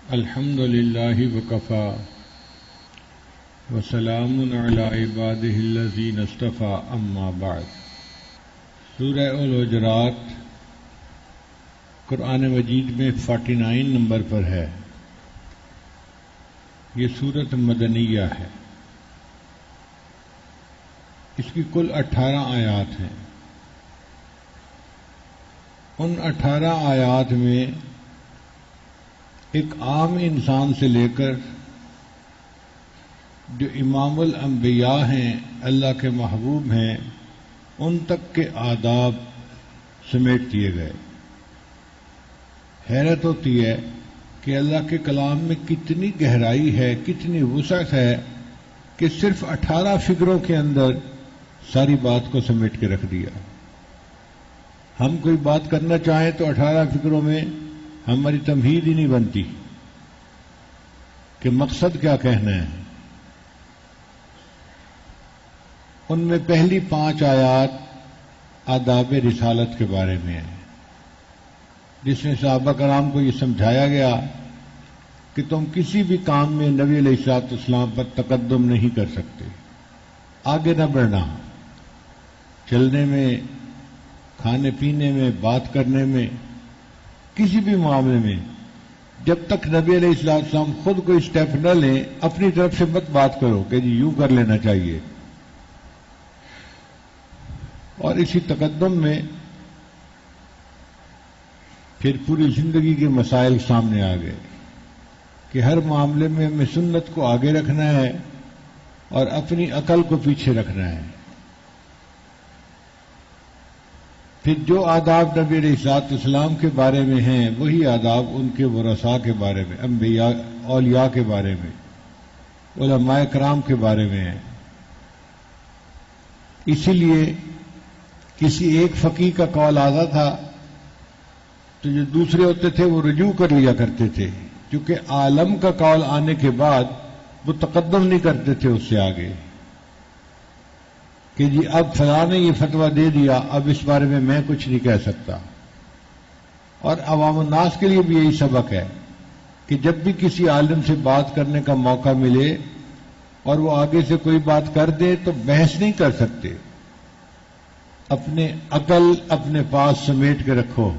الحمد للہ وکفى وسلام علی عبادہ الذین اصطفى اما بعد۔ سورہ الحجرات قرآن مجید میں 49 نمبر پر ہے۔ یہ سورت مدنیہ ہے۔ اس کی کل 18 آیات ہیں۔ ان 18 آیات میں ایک عام انسان سے لے کر جو امام الانبیاء ہیں، اللہ کے محبوب ہیں، ان تک کے آداب سمیٹ دیے گئے۔ حیرت ہوتی ہے کہ اللہ کے کلام میں کتنی گہرائی ہے، کتنی وسعت ہے کہ صرف 18 فقروں کے اندر ساری بات کو سمیٹ کے رکھ دیا۔ ہم کوئی بات کرنا چاہیں تو 18 فقروں میں ہماری تمہید ہی نہیں بنتی کہ مقصد کیا کہنا ہے۔ ان میں پہلی 5 آیات آداب رسالت کے بارے میں ہیں، جس میں صحابہ کرام کو یہ سمجھایا گیا کہ تم کسی بھی کام میں نبی علیہ الصلوۃ والسلام پر تقدم نہیں کر سکتے، آگے نہ بڑھنا، چلنے میں، کھانے پینے میں، بات کرنے میں، کسی بھی معاملے میں جب تک نبی علیہ الصلوۃ والسلام خود کوئی اسٹیپ نہ لیں، اپنی طرف سے مت بات کرو کہ جی یوں کر لینا چاہیے۔ اور اسی تقدم میں پھر پوری زندگی کے مسائل سامنے آ گئے کہ ہر معاملے میں ہمیں سنت کو آگے رکھنا ہے اور اپنی عقل کو پیچھے رکھنا ہے۔ پھر جو آداب نبی علیہ الصلوۃ والسلام کے بارے میں ہیں وہی آداب ان کے ورثاء کے بارے میں، انبیاء اولیاء کے بارے میں، علماء کرام کے بارے میں ہیں۔ اسی لیے کسی ایک فقیہ کا قول آتا تھا تو جو دوسرے ہوتے تھے وہ رجوع کر لیا کرتے تھے، کیونکہ عالم کا قول آنے کے بعد وہ تقدم نہیں کرتے تھے اس سے آگے کہ جی اب فلاں نے یہ فتویٰ دے دیا، اب اس بارے میں کچھ نہیں کہہ سکتا۔ اور عوام الناس کے لیے بھی یہی سبق ہے کہ جب بھی کسی عالم سے بات کرنے کا موقع ملے اور وہ آگے سے کوئی بات کر دے تو بحث نہیں کر سکتے، اپنے عقل اپنے پاس سمیٹ کے رکھو۔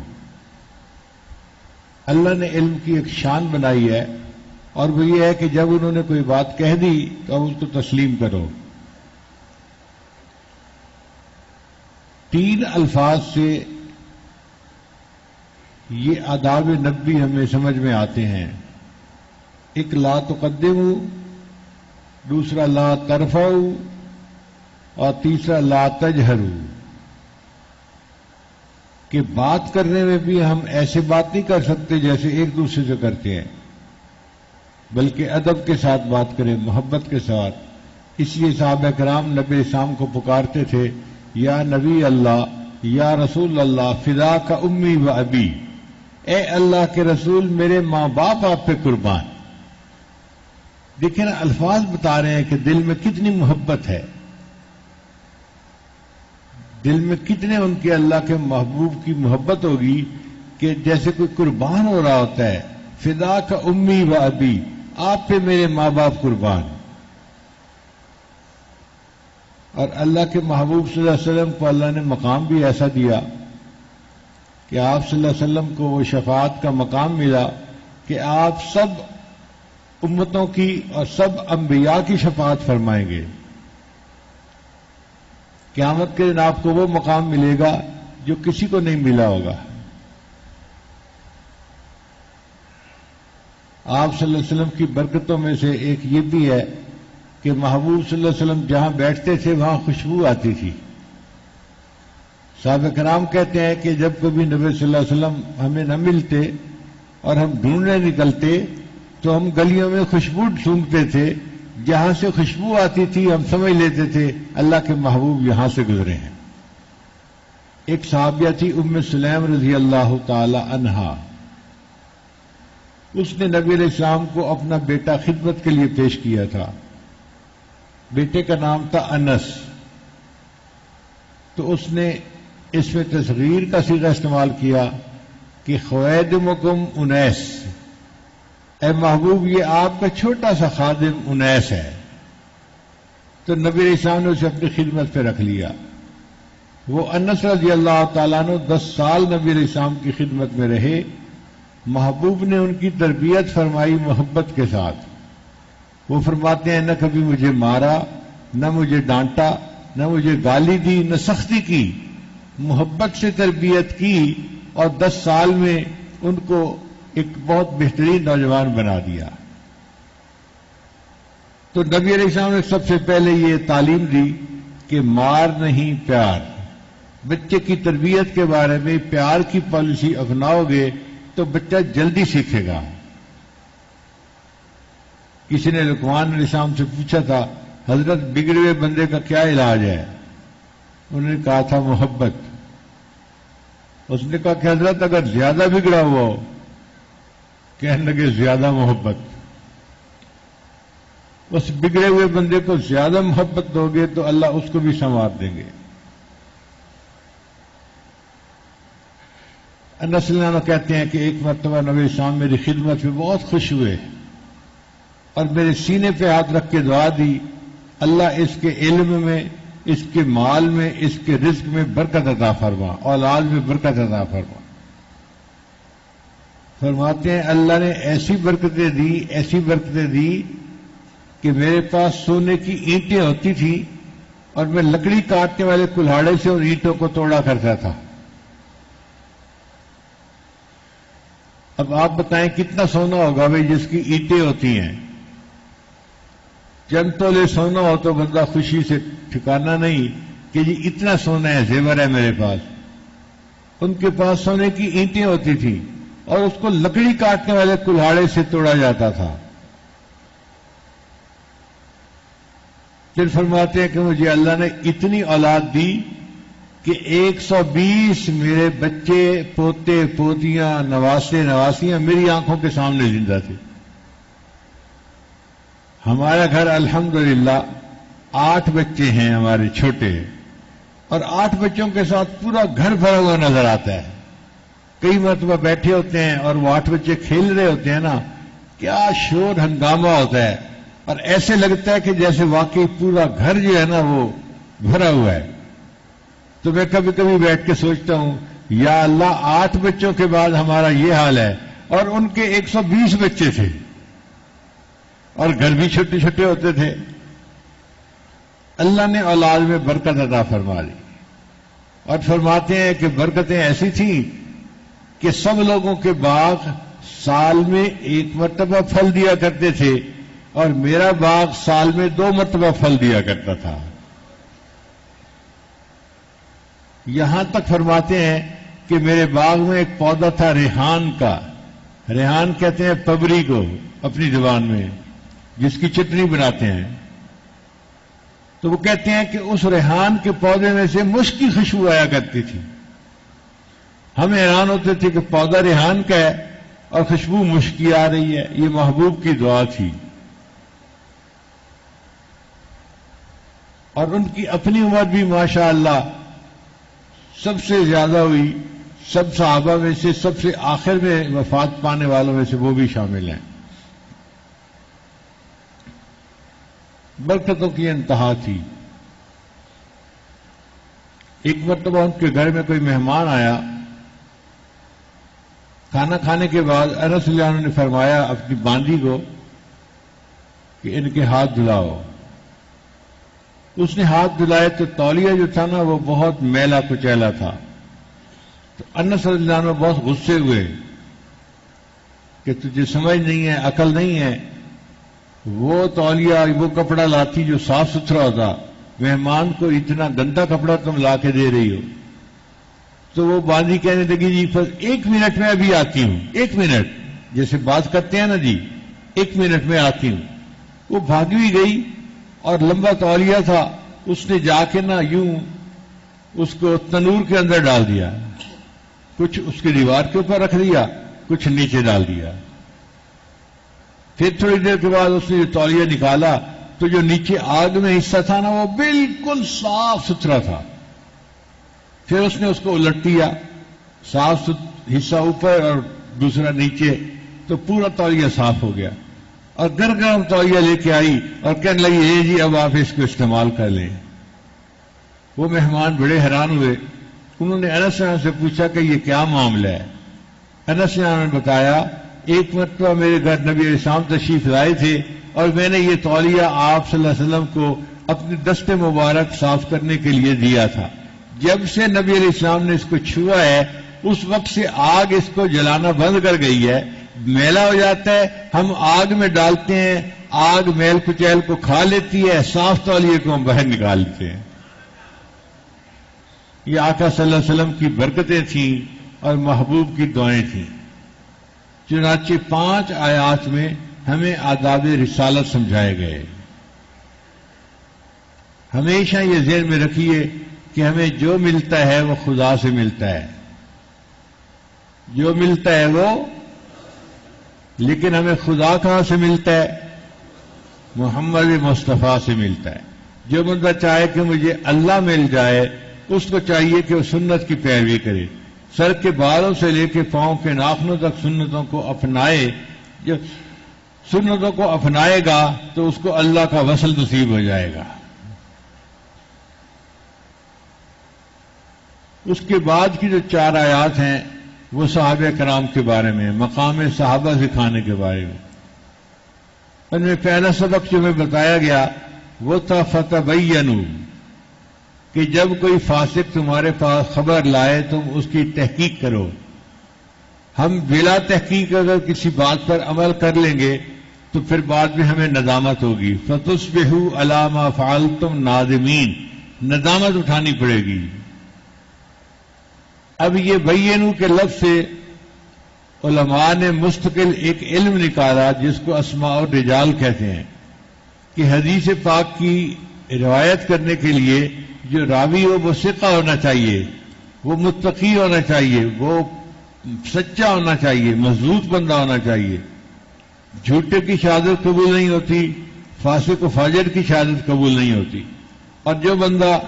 اللہ نے علم کی ایک شان بنائی ہے اور وہ یہ ہے کہ جب انہوں نے کوئی بات کہہ دی تو اب اس کو تسلیم کرو۔ 3 الفاظ سے یہ آداب نبوی ہمیں سمجھ میں آتے ہیں۔ ایک لا تقدموا، دوسرا لا ترفعوا، اور تیسرا لا تجہروا، کہ بات کرنے میں بھی ہم ایسے بات نہیں کر سکتے جیسے ایک دوسرے سے کرتے ہیں، بلکہ ادب کے ساتھ بات کریں، محبت کے ساتھ۔ اس لیے صحابہ کرام نبی اسلام کو پکارتے تھے، یا نبی اللہ، یا رسول اللہ، فداک امی و ابی، اے اللہ کے رسول میرے ماں باپ آپ پہ قربان۔ دیکھیں نا، الفاظ بتا رہے ہیں کہ دل میں کتنی محبت ہے، دل میں کتنے ان کے اللہ کے محبوب کی محبت ہوگی کہ جیسے کوئی قربان ہو رہا ہوتا ہے۔ فداک امی و ابی، آپ پہ میرے ماں باپ قربان۔ اور اللہ کے محبوب صلی اللہ علیہ وسلم کو اللہ نے مقام بھی ایسا دیا کہ آپ صلی اللہ علیہ وسلم کو وہ شفاعت کا مقام ملا کہ آپ سب امتوں کی اور سب انبیاء کی شفاعت فرمائیں گے۔ قیامت کے دن آپ کو وہ مقام ملے گا جو کسی کو نہیں ملا ہوگا۔ آپ صلی اللہ علیہ وسلم کی برکتوں میں سے ایک یہ بھی ہے کہ محبوب صلی اللہ علیہ وسلم جہاں بیٹھتے تھے وہاں خوشبو آتی تھی۔ صحابہ کرام کہتے ہیں کہ جب کبھی نبی صلی اللہ علیہ وسلم ہمیں نہ ملتے اور ہم ڈھونڈنے نکلتے تو ہم گلیوں میں خوشبو سونگھتے تھے، جہاں سے خوشبو آتی تھی ہم سمجھ لیتے تھے اللہ کے محبوب یہاں سے گزرے ہیں۔ ایک صحابیہ تھی ام سلیم رضی اللہ تعالی عنہا، اس نے نبی علیہ السلام کو اپنا بیٹا خدمت کے لیے پیش کیا تھا۔ بیٹے کا نام تھا انس، تو اس نے اس میں تصغیر کا صیغہ استعمال کیا کہ خویدمکم انیس، اے محبوب یہ آپ کا چھوٹا سا خادم انیس ہے. تو نبی علیہ السلام نے اسے اپنی خدمت پہ رکھ لیا. وہ انس رضی اللہ تعالیٰ عنہ 10 سال نبی علیہ السلام کی خدمت میں رہے. محبوب نے ان کی تربیت فرمائی محبت کے ساتھ. وہ فرماتے ہیں نہ کبھی مجھے مارا، نہ مجھے ڈانٹا، نہ مجھے گالی دی، نہ سختی کی. محبت سے تربیت کی اور 10 سال میں ان کو ایک بہت بہترین نوجوان بنا دیا. تو نبی علیہ السلام نے سب سے پہلے یہ تعلیم دی کہ مار نہیں پیار. بچے کی تربیت کے بارے میں پیار کی پالیسی اپناؤ گے تو بچہ جلدی سیکھے گا. کسی نے لقمان علیہ السلام سے پوچھا تھا حضرت بگڑے ہوئے بندے کا کیا علاج ہے؟ انہوں نے کہا تھا محبت. اس نے کہا کہ حضرت اگر زیادہ بگڑا ہوا ہو، کہنے لگے زیادہ محبت. اس بگڑے ہوئے بندے کو زیادہ محبت دو گے تو اللہ اس کو بھی سنوار دیں گے. انس رضی اللہ عنہ کہتے ہیں کہ ایک مرتبہ نبی السلام میری خدمت میں بہت خوش ہوئے اور میرے سینے پہ ہاتھ رکھ کے دعا دی، اللہ اس کے علم میں، اس کے مال میں، اس کے رزق میں برکت عطا فرما، اولاد میں برکت عطا فرما. فرماتے ہیں اللہ نے ایسی برکتیں دی کہ میرے پاس سونے کی اینٹیں ہوتی تھیں اور میں لکڑی کاٹنے والے کلہاڑے سے ان اینٹوں کو توڑا کرتا تھا. اب آپ بتائیں کتنا سونا ہوگا بھائی جس کی اینٹیں ہوتی ہیں. چند تولے سونا ہو تو بندہ خوشی سے ٹھکانا نہیں کہ جی اتنا سونا ہے، زیور ہے میرے پاس. ان کے پاس سونے کی اینٹیں ہوتی تھیں اور اس کو لکڑی کاٹنے والے کلہاڑے سے توڑا جاتا تھا. پھر فرماتے ہیں کہ مجھے اللہ نے اتنی اولاد دی کہ 120 میرے بچے، پوتے پوتیاں، نواسے نواسیاں میری آنکھوں کے سامنے زندہ تھے. ہمارا گھر الحمدللہ 8 بچے ہیں ہمارے چھوٹے، اور 8 بچوں کے ساتھ پورا گھر بھرا ہوا نظر آتا ہے. کئی مرتبہ بیٹھے ہوتے ہیں اور وہ 8 بچے کھیل رہے ہوتے ہیں نا، کیا شور ہنگامہ ہوتا ہے اور ایسے لگتا ہے کہ جیسے واقعی پورا گھر جو ہے نا وہ بھرا ہوا ہے. تو میں کبھی کبھی بیٹھ کے سوچتا ہوں یا اللہ 8 بچوں کے بعد ہمارا یہ حال ہے، اور ان کے 120 بچے تھے اور گھر بھی چھوٹے چھوٹے ہوتے تھے. اللہ نے اولاد میں برکت عطا فرما دی اور فرماتے ہیں کہ برکتیں ایسی تھیں کہ سب لوگوں کے باغ سال میں 1 مرتبہ پھل دیا کرتے تھے اور میرا باغ سال میں 2 مرتبہ پھل دیا کرتا تھا. یہاں تک فرماتے ہیں کہ میرے باغ میں ایک پودا تھا ریحان کا. ریحان کہتے ہیں پبری کو اپنی زبان میں، جس کی چٹنی بناتے ہیں. تو وہ کہتے ہیں کہ اس ریحان کے پودے میں سے مشک کی خوشبو آیا کرتی تھی. ہم حیران ہوتے تھے کہ پودا ریحان کا ہے اور خوشبو مشک کی آ رہی ہے. یہ محبوب کی دعا تھی. اور ان کی اپنی عمر بھی ماشاء اللہ سب سے زیادہ ہوئی. سب صحابہ میں سے سب سے آخر میں وفات پانے والوں میں سے وہ بھی شامل ہیں. برکتوں کی انتہا تھی. ایک مرتبہ ان کے گھر میں کوئی مہمان آیا. کھانا کھانے کے بعد انس رضی اللہ عنہ نے فرمایا اپنی باندی کو کہ ان کے ہاتھ دھلاؤ. اس نے ہاتھ دھلائے تو تولیہ جو تھا نا وہ بہت میلا کچیلا تھا. تو انس رضی اللہ عنہ بہت غصے ہوئے کہ تجھے سمجھ نہیں ہے، عقل نہیں ہے. وہ تولیہ، وہ کپڑا لاتی جو صاف ستھرا ہوتا، مہمان کو اتنا گندا کپڑا تم لا کے دے رہی ہو. تو وہ باندھی کہنے لگی جی 1 منٹ میں ابھی آتی ہوں. 1 منٹ جیسے بات کرتے ہیں نا جی، 1 منٹ میں آتی ہوں. وہ بھاگی ہوئی گئی اور لمبا تولیہ تھا، اس نے جا کے نا یوں اس کو تنور کے اندر ڈال دیا. کچھ اس کی دیوار کے اوپر رکھ دیا، کچھ نیچے ڈال دیا. پھر تھوڑی دیر کے بعد اس نے جو تولیہ نکالا تو جو نیچے آگ میں حصہ تھا نا وہ بالکل صاف ستھرا تھا. پھر اس نے اس کو الٹ دیا، صاف حصہ اوپر اور دوسرا نیچے. تو پورا تولیہ صاف ہو گیا، اور گرم تولیہ لے کے آئی اور کہنے لگی یہ جی اب آپ اس کو استعمال کر لیں۔ وہ مہمان بڑے حیران ہوئے، انہوں نے انس سے پوچھا کہ یہ کیا معاملہ ہے؟ انس نے بتایا ایک مرتبہ میرے گھر نبی علیہ السلام تشریف لائے تھے اور میں نے یہ تولیہ آپ صلی اللہ علیہ وسلم کو اپنے دست مبارک صاف کرنے کے لیے دیا تھا، جب سے نبی علیہ السلام نے اس کو چھوا ہے اس وقت سے آگ اس کو جلانا بند کر گئی ہے، میلا ہو جاتا ہے، ہم آگ میں ڈالتے ہیں، آگ میل کچیل کو کھا لیتی ہے، صاف تولیے کو ہم باہر نکالتے ہیں۔ یہ آقا صلی اللہ علیہ وسلم کی برکتیں تھیں اور محبوب کی دعائیں تھیں۔ چنانچہ 5 آیات میں ہمیں آداب رسالت سمجھائے گئے۔ ہمیشہ یہ ذہن میں رکھیے کہ ہمیں جو ملتا ہے وہ خدا سے ملتا ہے، جو ملتا ہے وہ، لیکن ہمیں خدا کہاں سے ملتا ہے؟ محمد مصطفیٰ سے ملتا ہے۔ جو بندہ چاہے کہ مجھے اللہ مل جائے اس کو چاہیے کہ وہ سنت کی پیروی کرے، سر کے بالوں سے لے کے پاؤں کے ناخنوں تک سنتوں کو اپنائے۔ جو سنتوں کو اپنائے گا تو اس کو اللہ کا وصل نصیب ہو جائے گا۔ اس کے بعد کی جو 4 آیات ہیں وہ صحابہ کرام کے بارے میں، مقام صحابہ سکھانے کے بارے میں۔ ان میں پہلا سبق جو ہمیں بتایا گیا وہ تھا فتبینوا، کہ جب کوئی فاسق تمہارے پاس خبر لائے تم اس کی تحقیق کرو۔ ہم بلا تحقیق اگر کسی بات پر عمل کر لیں گے تو پھر بعد میں ہمیں ندامت ہوگی۔ فتصبحوا علی ما فعلتم نادمین، ندامت اٹھانی پڑے گی۔ اب یہ بینو کے لفظ سے علماء نے مستقل ایک علم نکالا جس کو اسماء الرجال کہتے ہیں، کہ حدیث پاک کی روایت کرنے کے لیے جو راوی ہو وہ ثقہ ہونا چاہیے، وہ متقی ہونا چاہیے، وہ سچا ہونا چاہیے، مضبوط بندہ ہونا چاہیے۔ جھوٹے کی شہادت قبول نہیں ہوتی، فاسق و فاجر کی شہادت قبول نہیں ہوتی، اور جو بندہ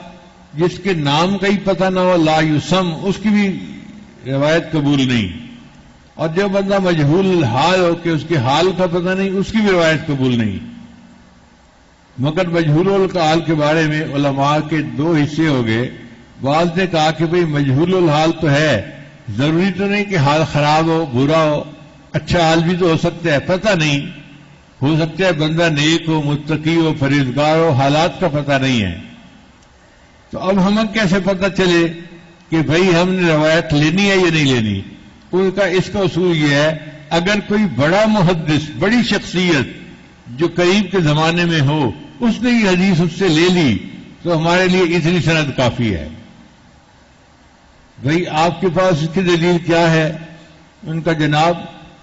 جس کے نام کا ہی پتہ نہ ہو لا یسم، اس کی بھی روایت قبول نہیں، اور جو بندہ مجہول الحال ہو کہ اس کے حال کا پتہ نہیں، اس کی بھی روایت قبول نہیں۔ مگر مجہول الحال کے بارے میں علماء کے 2 حصے ہو گئے۔ بعض نے کہا کہ بھئی مجہول الحال تو ہے، ضروری تو نہیں کہ حال خراب ہو، برا ہو، اچھا حال بھی تو ہو سکتا ہے، پتہ نہیں، ہو سکتا ہے بندہ نیک ہو، متقی ہو، پرہیزگار ہو، حالات کا پتہ نہیں ہے۔ تو اب ہمیں کیسے پتہ چلے کہ بھئی ہم نے روایت لینی ہے یا نہیں لینی؟ ان کا اس کا اصول یہ ہے، اگر کوئی بڑا محدث، بڑی شخصیت جو قریب کے زمانے میں ہو، اس نے یہ حدیث اس سے لے لی تو ہمارے لیے اتنی سند کافی ہے۔ بھئی آپ کے پاس اس کی دلیل کیا ہے؟ ان کا جناب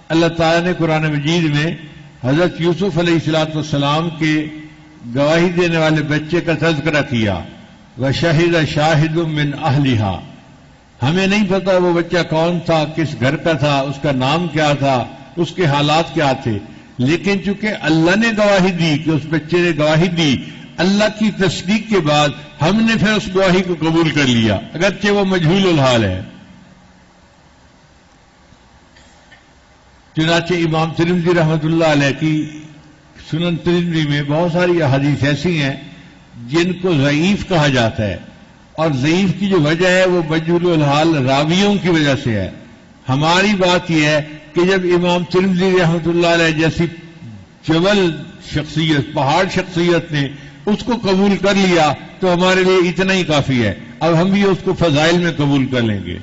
اللہ تعالیٰ نے قرآن مجید میں حضرت یوسف علیہ السلام کے گواہی دینے والے بچے کا تذکرہ کیا، وَشَهِدَ شَاهِدٌ مِّنْ أَهْلِهَا۔ ہمیں نہیں پتا وہ بچہ کون تھا، کس گھر کا تھا، اس کا نام کیا تھا، اس کے حالات کیا تھے، لیکن چونکہ اللہ نے گواہی دی کہ اس بچے نے گواہی دی، اللہ کی تصدیق کے بعد ہم نے پھر اس گواہی کو قبول کر لیا، اگرچہ وہ مجہول الحال ہے۔ چنانچہ امام ترمذی رحمۃ اللہ علیہ کی سنن ترمذی میں بہت ساری احادیث ایسی ہیں جن کو ضعیف کہا جاتا ہے، اور ضعیف کی جو وجہ ہے وہ مجہول الحال راویوں کی وجہ سے ہے۔ ہماری بات یہ ہے کہ جب امام ترمذی رحمۃ اللہ علیہ جیسی جبل شخصیت، پہاڑ شخصیت نے اس کو قبول کر لیا تو ہمارے لیے اتنا ہی کافی ہے، اب ہم بھی اس کو فضائل میں قبول کر لیں گے۔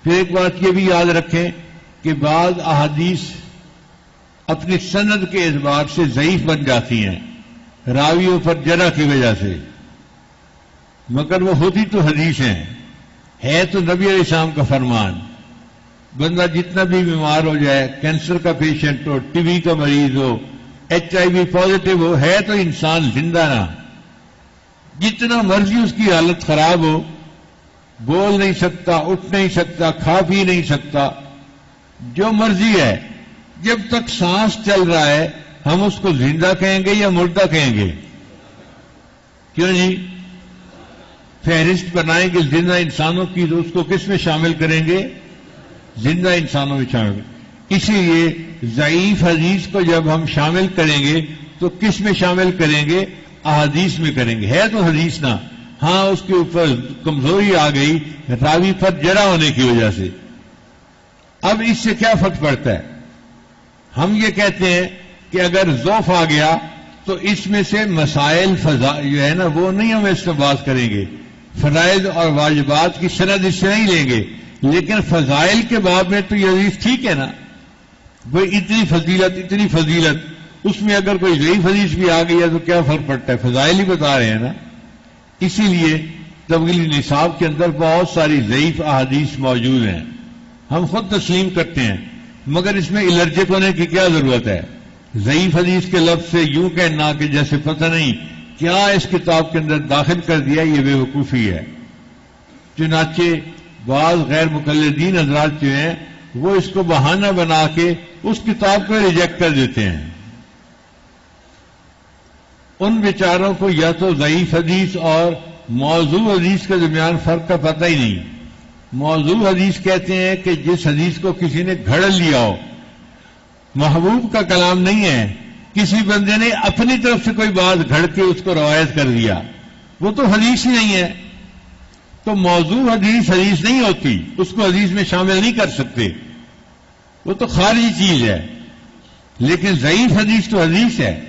پھر ایک بات یہ بھی یاد رکھیں کہ بعض احادیث اپنی سند کے اعتبار سے ضعیف بن جاتی ہیں راویوں پر جرح کی وجہ سے، مگر وہ ہوتی تو حدیث ہیں، ہے تو نبی علیہ السلام کا فرمان۔ بندہ جتنا بھی بیمار ہو جائے، کینسر کا پیشنٹ ہو، ٹی بی کا مریض ہو، HIV پازیٹو ہو، ہے تو انسان زندہ نا، جتنا مرضی اس کی حالت خراب ہو، بول نہیں سکتا، اٹھ نہیں سکتا، کھا پی نہیں سکتا، جو مرضی ہے، جب تک سانس چل رہا ہے ہم اس کو زندہ کہیں گے یا مردہ کہیں گے؟ کیوں جی؟ فہرست بنائیں گے زندہ انسانوں کی تو اس کو کس میں شامل کریں گے؟ زندہ انسانوں میں شامل۔ اسی لیے ضعیف حدیث کو جب ہم شامل کریں گے تو کس میں شامل کریں گے؟ احادیث میں کریں گے. ہے تو حدیث نا، ہاں اس کے اوپر کمزوری آ گئی راوی پر جرح ہونے کی وجہ سے. اب اس سے کیا فرق پڑتا ہے؟ ہم یہ کہتے ہیں کہ اگر ضعف آ گیا تو اس میں سے مسائل جو ہے نا وہ نہیں ہم استنباط کریں گے، فرائض اور واجبات کی سند اس سے نہیں لیں گے، لیکن فضائل کے باب میں تو یہ حدیث ٹھیک ہے نا، کوئی اتنی فضیلت اس میں اگر کوئی ضعیف حدیث بھی آ گئی ہے تو کیا فرق پڑتا ہے؟ فضائل ہی بتا رہے ہیں نا. اسی لیے تبغیل نصاب کے اندر بہت ساری ضعیف احادیث موجود ہیں، ہم خود تسلیم کرتے ہیں، مگر اس میں الرجک ہونے کی کیا ضرورت ہے؟ ضعیف حدیث کے لفظ سے یوں کہنا کہ جیسے پتہ نہیں کیا اس کتاب کے اندر داخل کر دیا، یہ بے وقوفی ہے. چنانچہ بعض غیر مقلدین حضرات جو ہیں وہ اس کو بہانہ بنا کے اس کتاب کو ریجیکٹ کر دیتے ہیں. ان بیچاروں کو یا تو ضعیف حدیث اور موضوع حدیث کے درمیان فرق کا پتہ ہی نہیں. موضوع حدیث کہتے ہیں کہ جس حدیث کو کسی نے گھڑ لیا ہو، محبوب کا کلام نہیں ہے، کسی بندے نے اپنی طرف سے کوئی بات گھڑ کے اس کو روایت کر دیا، وہ تو حدیث ہی نہیں ہے. تو موضوع حدیث نہیں ہوتی، اس کو حدیث میں شامل نہیں کر سکتے، وہ تو خارجی چیز ہے. لیکن ضعیف حدیث تو حدیث ہے،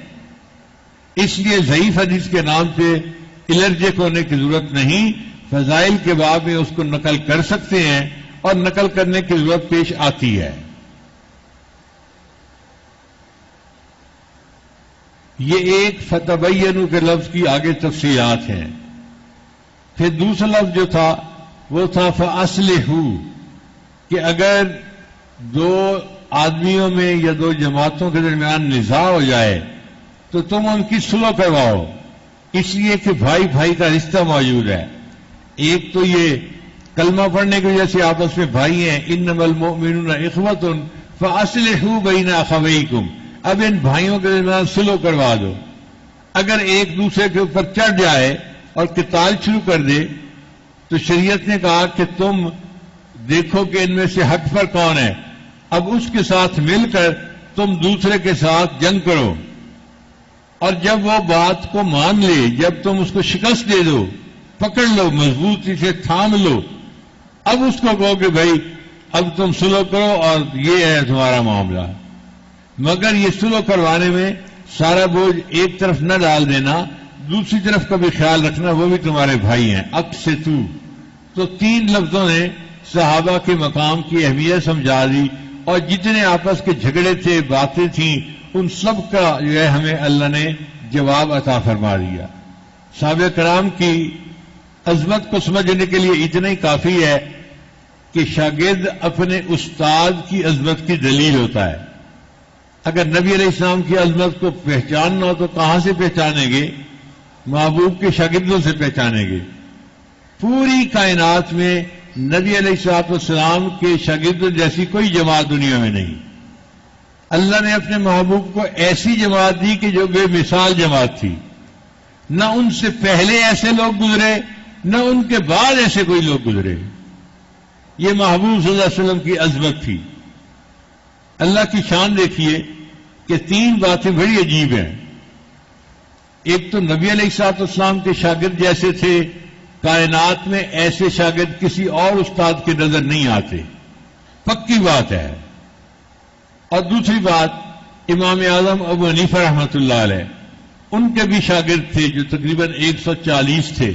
اس لیے ضعیف حدیث کے نام سے الرجک ہونے کی ضرورت نہیں. فضائل کے باب میں اس کو نقل کر سکتے ہیں اور نقل کرنے کی ضرورت پیش آتی ہے. یہ ایک فتبینوا کے لفظ کی آگے تفصیلات ہیں. پھر دوسرا لفظ جو تھا وہ تھا فاصلحوا، کہ اگر دو آدمیوں میں یا دو جماعتوں کے درمیان نزاع ہو جائے تو تم ان کی صلح کرواؤ، اس لیے کہ بھائی بھائی کا رشتہ موجود ہے. ایک تو یہ کلمہ پڑھنے کی وجہ سے آپس میں بھائی ہیں، انما المؤمنون اخوۃ فاصلحوا بین اخویکم. اب ان بھائیوں کے درمیان صلح کروا دو. اگر ایک دوسرے کے اوپر چڑھ جائے اور قتال شروع کر دے تو شریعت نے کہا کہ تم دیکھو کہ ان میں سے حق پر کون ہے، اب اس کے ساتھ مل کر تم دوسرے کے ساتھ جنگ کرو. اور جب وہ بات کو مان لے، جب تم اس کو شکست دے دو، پکڑ لو، مضبوطی سے تھام لو، اب اس کو کہو کہ بھائی اب تم صلح کرو اور یہ ہے تمہارا معاملہ. مگر یہ صلح کروانے میں سارا بوجھ ایک طرف نہ ڈال دینا، دوسری طرف کا بھی خیال رکھنا، وہ بھی تمہارے بھائی ہیں. اقسطوا. تو تین لفظوں نے صحابہ کے مقام کی اہمیت سمجھا دی، اور جتنے آپس کے جھگڑے تھے، باتیں تھیں، ان سب کا جو ہے ہمیں اللہ نے جواب عطا فرما دیا. صحابہ کرام کی عظمت کو سمجھنے کے لیے اتنا ہی کافی ہے کہ شاگرد اپنے استاد کی عظمت کی دلیل ہوتا ہے. اگر نبی علیہ السلام کی عظمت کو پہچاننا ہو تو کہاں سے پہچانیں گے؟ محبوب کے شاگردوں سے پہچانیں گے. پوری کائنات میں نبی علیہ السلام کے شاگردوں جیسی کوئی جماعت دنیا میں نہیں. اللہ نے اپنے محبوب کو ایسی جماعت دی کہ جو بے مثال جماعت تھی. نہ ان سے پہلے ایسے لوگ گزرے، نہ ان کے بعد ایسے کوئی لوگ گزرے. یہ محبوب صلی اللہ علیہ وسلم کی عظمت تھی. اللہ کی شان دیکھیے کہ تین باتیں بڑی عجیب ہیں. ایک تو نبی علیہ السلام کے شاگرد جیسے تھے، کائنات میں ایسے شاگرد کسی اور استاد کے نظر نہیں آتے، پکی بات ہے. اور دوسری بات، امام اعظم ابو حنیفہ رحمۃ اللہ علیہ، ان کے بھی شاگرد تھے جو تقریباً 140 تھے.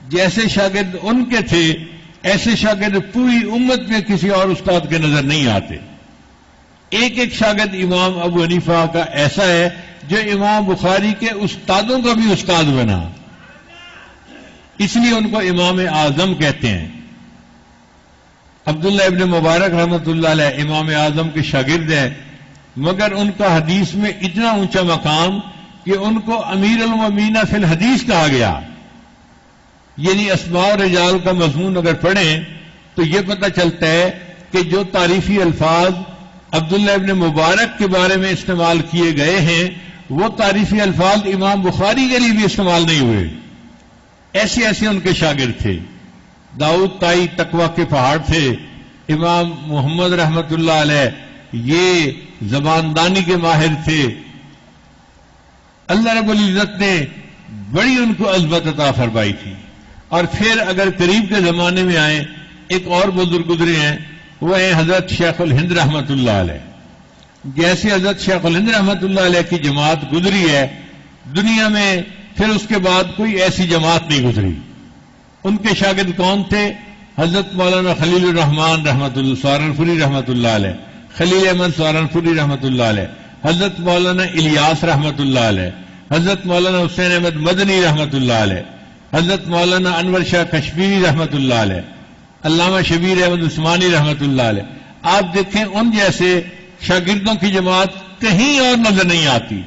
جیسے شاگرد ان کے تھے ایسے شاگرد پوری امت میں کسی اور استاد کے نظر نہیں آتے. ایک ایک شاگرد امام ابو حنیفہ کا ایسا ہے جو امام بخاری کے استادوں کا بھی استاد بنا، اس لیے ان کو امام اعظم کہتے ہیں. عبداللہ ابن مبارک رحمۃ اللہ علیہ امام اعظم کے شاگرد ہیں، مگر ان کا حدیث میں اتنا اونچا مقام کہ ان کو امیر المؤمنین فی الحدیث کہا گیا. یعنی اسماء و رجال کا مضمون اگر پڑھیں تو یہ پتہ چلتا ہے کہ جو تعریفی الفاظ عبداللہ ابن مبارک کے بارے میں استعمال کیے گئے ہیں وہ تعریفی الفاظ امام بخاری کے لیے بھی استعمال نہیں ہوئے. ایسے ایسے ان کے شاگرد تھے. داؤد طائی تقویٰ کے پہاڑ تھے. امام محمد رحمت اللہ علیہ یہ زباندانی کے ماہر تھے. اللہ رب العزت نے بڑی ان کو عظمت عطا فرمائی تھی. اور پھر اگر قریب کے زمانے میں آئیں، ایک اور بزرگ گزرے ہیں، وہ ہیں حضرت شیخ الہند رحمۃ اللہ علیہ. جیسے حضرت شیخ الہند رحمۃ اللہ علیہ کی جماعت گزری ہے دنیا میں، پھر اس کے بعد کوئی ایسی جماعت نہیں گزری. ان کے شاگرد کون تھے؟ حضرت مولانا خلیل الرحمان رحمۃ اللہ سہارنپوری رحمۃ اللہ علیہ، خلیل احمد سہارنپوری رحمۃ اللہ علیہ، حضرت مولانا الیاس رحمۃ اللہ علیہ، حضرت مولانا حسین احمد مدنی رحمۃ اللہ علیہ، حضرت مولانا انور شاہ کشمیری رحمۃ اللہ علیہ، علامہ شبیر احمد عثمانی رحمۃ اللہ علیہ. آپ دیکھیں ان جیسے شاگردوں کی جماعت کہیں اور نظر نہیں آتی.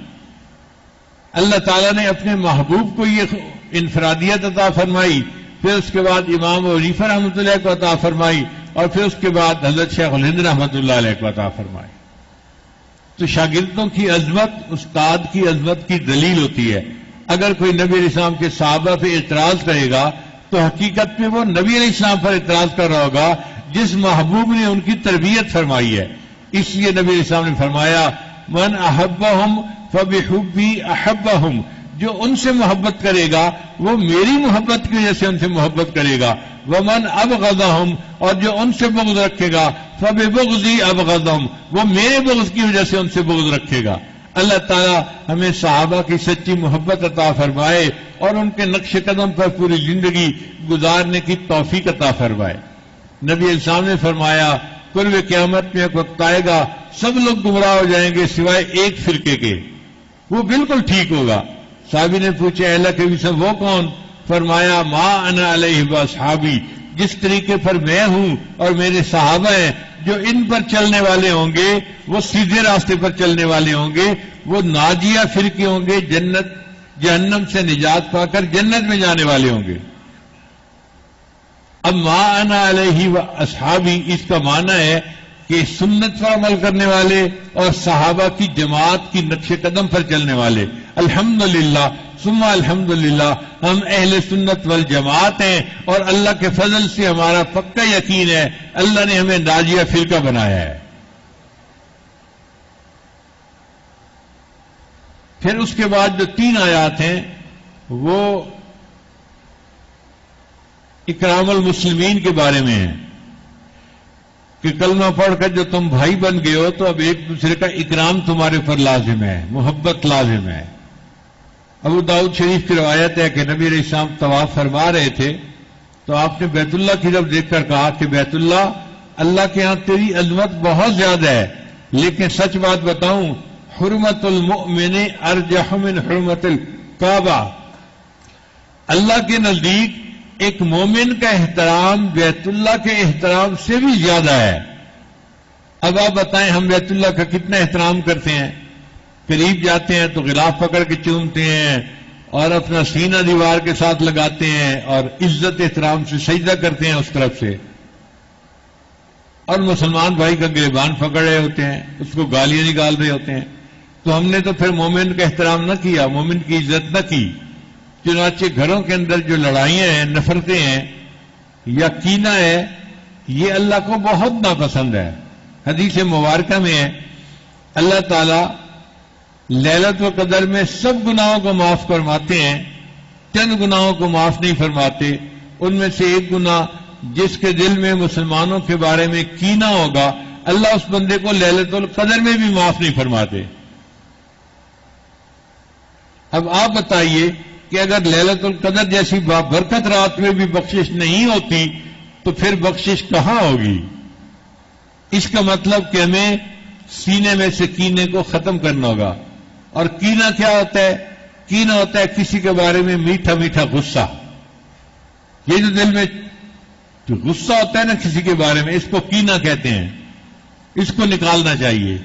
اللہ تعالیٰ نے اپنے محبوب کو یہ انفرادیت عطا فرمائی، پھر اس کے بعد امام وظیفہ رحمۃ اللہ کو عطا فرمائی، اور پھر اس کے بعد حضرت شیخ الہند رحمۃ اللہ علیہ کو عطا فرمائی. تو شاگردوں کی عظمت استاد کی عظمت کی دلیل ہوتی ہے. اگر کوئی نبی علیہ السلام کے صحابہ پہ اعتراض کرے گا تو حقیقت میں وہ نبی علیہ السلام پر اعتراض کر رہا ہوگا جس محبوب نے ان کی تربیت فرمائی ہے. اس لیے نبی علیہ السلام نے فرمایا من احبہم فبحبی احبہم، جو ان سے محبت کرے گا وہ میری محبت کی وجہ سے ان سے محبت کرے گا. ومن ابغضہم، اور جو ان سے بغض رکھے گا فببغضی ابغضہم، وہ میرے بغض کی وجہ سے ان سے بغض رکھے گا. اللہ تعالیٰ ہمیں صحابہ کی سچی محبت عطا فرمائے اور ان کے نقش قدم پر پوری زندگی گزارنے کی توفیق عطا فرمائے. نبی علیہ السلام نے فرمایا قرب قیامت میں ایک وقت آئے گا سب لوگ گمراہ ہو جائیں گے سوائے ایک فرقے کے، وہ بالکل ٹھیک ہوگا. صحابی نے پوچھا اے اللہ کے نبی صاحب وہ کون؟ فرمایا ما انا علیہ واصحابی، جس طریقے پر میں ہوں اور میرے صحابہ ہیں جو ان پر چلنے والے ہوں گے وہ سیدھے راستے پر چلنے والے ہوں گے، وہ ناجیہ فرقے ہوں گے، جہنم سے نجات پا کر جنت میں جانے والے ہوں گے. اب ما انا علیہ واصحابی اس کا معنی ہے کہ سنت پر عمل کرنے والے اور صحابہ کی جماعت کی نقش قدم پر چلنے والے. الحمدللہ ثم الحمدللہ ہم اہل سنت والجماعت ہیں، اور اللہ کے فضل سے ہمارا پکا یقین ہے اللہ نے ہمیں ناجیہ فرقہ بنایا ہے. پھر اس کے بعد جو 3 آیات ہیں وہ اکرام المسلمین کے بارے میں ہیں کہ کلمہ پڑھ کر جو تم بھائی بن گئے ہو تو اب ایک دوسرے کا اکرام تمہارے پر لازم ہے، محبت لازم ہے. ابو داؤد شریف کی روایت ہے کہ نبی علیہ السلام طواف فرما رہے تھے تو آپ نے بیت اللہ کی طرف دیکھ کر کہا کہ بیت اللہ، اللہ کے ہاں تیری عظمت بہت زیادہ ہے، لیکن سچ بات بتاؤں حرمت المؤمن ارجح من حرمت الکعبہ، اللہ کے نزدیک ایک مومن کا احترام بیت اللہ کے احترام سے بھی زیادہ ہے. اب آپ بتائیں ہم بیت اللہ کا کتنا احترام کرتے ہیں؟ قریب جاتے ہیں تو غلاف پکڑ کے چومتے ہیں اور اپنا سینہ دیوار کے ساتھ لگاتے ہیں اور عزت احترام سے سجدہ کرتے ہیں اس طرف سے، اور مسلمان بھائی کا گریبان پکڑ رہے ہوتے ہیں، اس کو گالیاں نکال رہے ہوتے ہیں. تو ہم نے تو پھر مومن کا احترام نہ کیا، مومن کی عزت نہ کی. چنانچہ گھروں کے اندر جو لڑائیاں ہیں، نفرتیں ہیں یا کینہ ہے، یہ اللہ کو بہت ناپسند ہے. حدیث مبارکہ میں ہے اللہ تعالیٰ لیلۃ القدر میں سب گناہوں کو معاف فرماتے ہیں، چند گناہوں کو معاف نہیں فرماتے. ان میں سے ایک گناہ جس کے دل میں مسلمانوں کے بارے میں کینہ ہوگا اللہ اس بندے کو لیلۃ القدر میں بھی معاف نہیں فرماتے. اب آپ بتائیے کہ اگر لیلۃ القدر جیسی بابرکت رات میں بھی بخشش نہیں ہوتی تو پھر بخشش کہاں ہوگی؟ اس کا مطلب کہ ہمیں سینے میں سے کینے کو ختم کرنا ہوگا. اور کینہ کیا ہوتا ہے؟ کینہ ہوتا ہے کسی کے بارے میں میٹھا میٹھا غصہ. یہ جو دل میں جو غصہ ہوتا ہے نا کسی کے بارے میں، اس کو کینہ کہتے ہیں. اس کو نکالنا چاہیے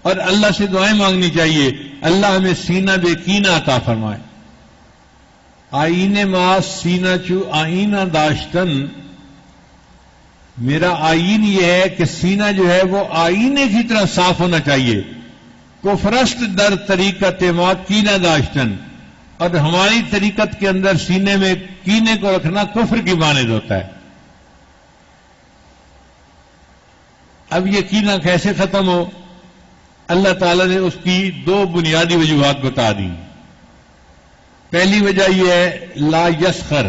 اور اللہ سے دعائیں مانگنی چاہیے اللہ ہمیں سینہ بے کینہ عطا فرمائے. آئینے ما سینہ چو آئینہ داشتن، میرا آئین یہ ہے کہ سینہ جو ہے وہ آئینے کی طرح صاف ہونا چاہیے. کفرست در طریقت ما کینہ داشتن، اور ہماری طریقت کے اندر سینے میں کینے کو رکھنا کفر کی مانند ہوتا ہے. اب یہ کینہ کیسے ختم ہو؟ اللہ تعالیٰ نے اس کی دو بنیادی وجوہات بتا دی. پہلی وجہ یہ ہے لا یسخر،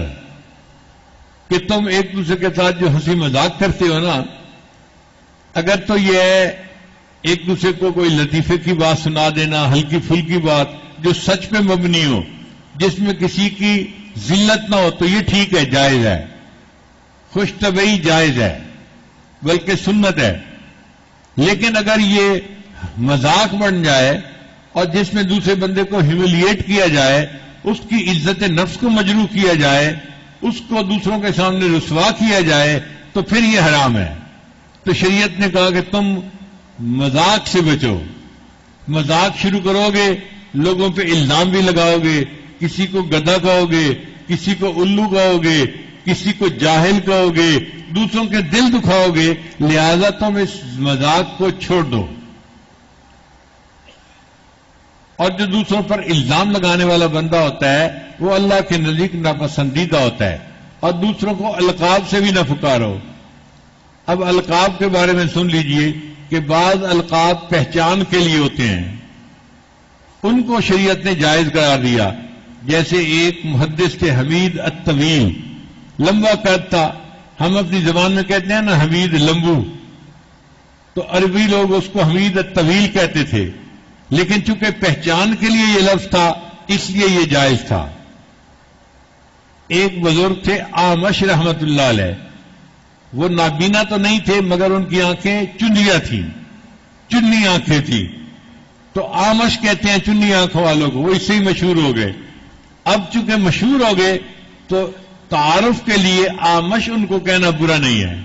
کہ تم ایک دوسرے کے ساتھ جو ہنسی مذاق کرتے ہو نا، اگر تو یہ ہے ایک دوسرے کو کوئی لطیفے کی بات سنا دینا، ہلکی پھلکی بات جو سچ پہ مبنی ہو، جس میں کسی کی ذلت نہ ہو، تو یہ ٹھیک ہے، جائز ہے، خوش طبعی جائز ہے، بلکہ سنت ہے. لیکن اگر یہ مذاق بن جائے اور جس میں دوسرے بندے کو ہیوملیٹ کیا جائے، اس کی عزت نفس کو مجروح کیا جائے، اس کو دوسروں کے سامنے رسوا کیا جائے، تو پھر یہ حرام ہے. تو شریعت نے کہا کہ تم مذاق سے بچو. مذاق شروع کرو گے، لوگوں پہ الزام بھی لگاؤ گے، کسی کو گدھا کہو گے، کسی کو الو کہو گے، کسی کو جاہل کہو گے، دوسروں کے دل دکھاؤ گے. لہذا تم اس مذاق کو چھوڑ دو. اور جو دوسروں پر الزام لگانے والا بندہ ہوتا ہے وہ اللہ کے نزدیک ناپسندیدہ ہوتا ہے. اور دوسروں کو القاب سے بھی نہ پکارو. اب القاب کے بارے میں سن لیجئے کہ بعض القاب پہچان کے لیے ہوتے ہیں، ان کو شریعت نے جائز قرار دیا. جیسے ایک محدث تھے حمید الطویل، لمبا قد تھا. ہم اپنی زبان میں کہتے ہیں نا حمید لمبو، تو عربی لوگ اس کو حمید الطویل کہتے تھے. لیکن چونکہ پہچان کے لیے یہ لفظ تھا اس لیے یہ جائز تھا. ایک بزرگ تھے آمش رحمت اللہ علیہ، وہ نابینا تو نہیں تھے مگر ان کی آنکھیں چنیا تھیں، چنی آنکھیں تھیں، تو آمش کہتے ہیں چنی آنکھوں والوں کو. وہ اس سے ہی مشہور ہو گئے. اب چونکہ مشہور ہو گئے تو تعارف کے لیے آمش ان کو کہنا برا نہیں ہے.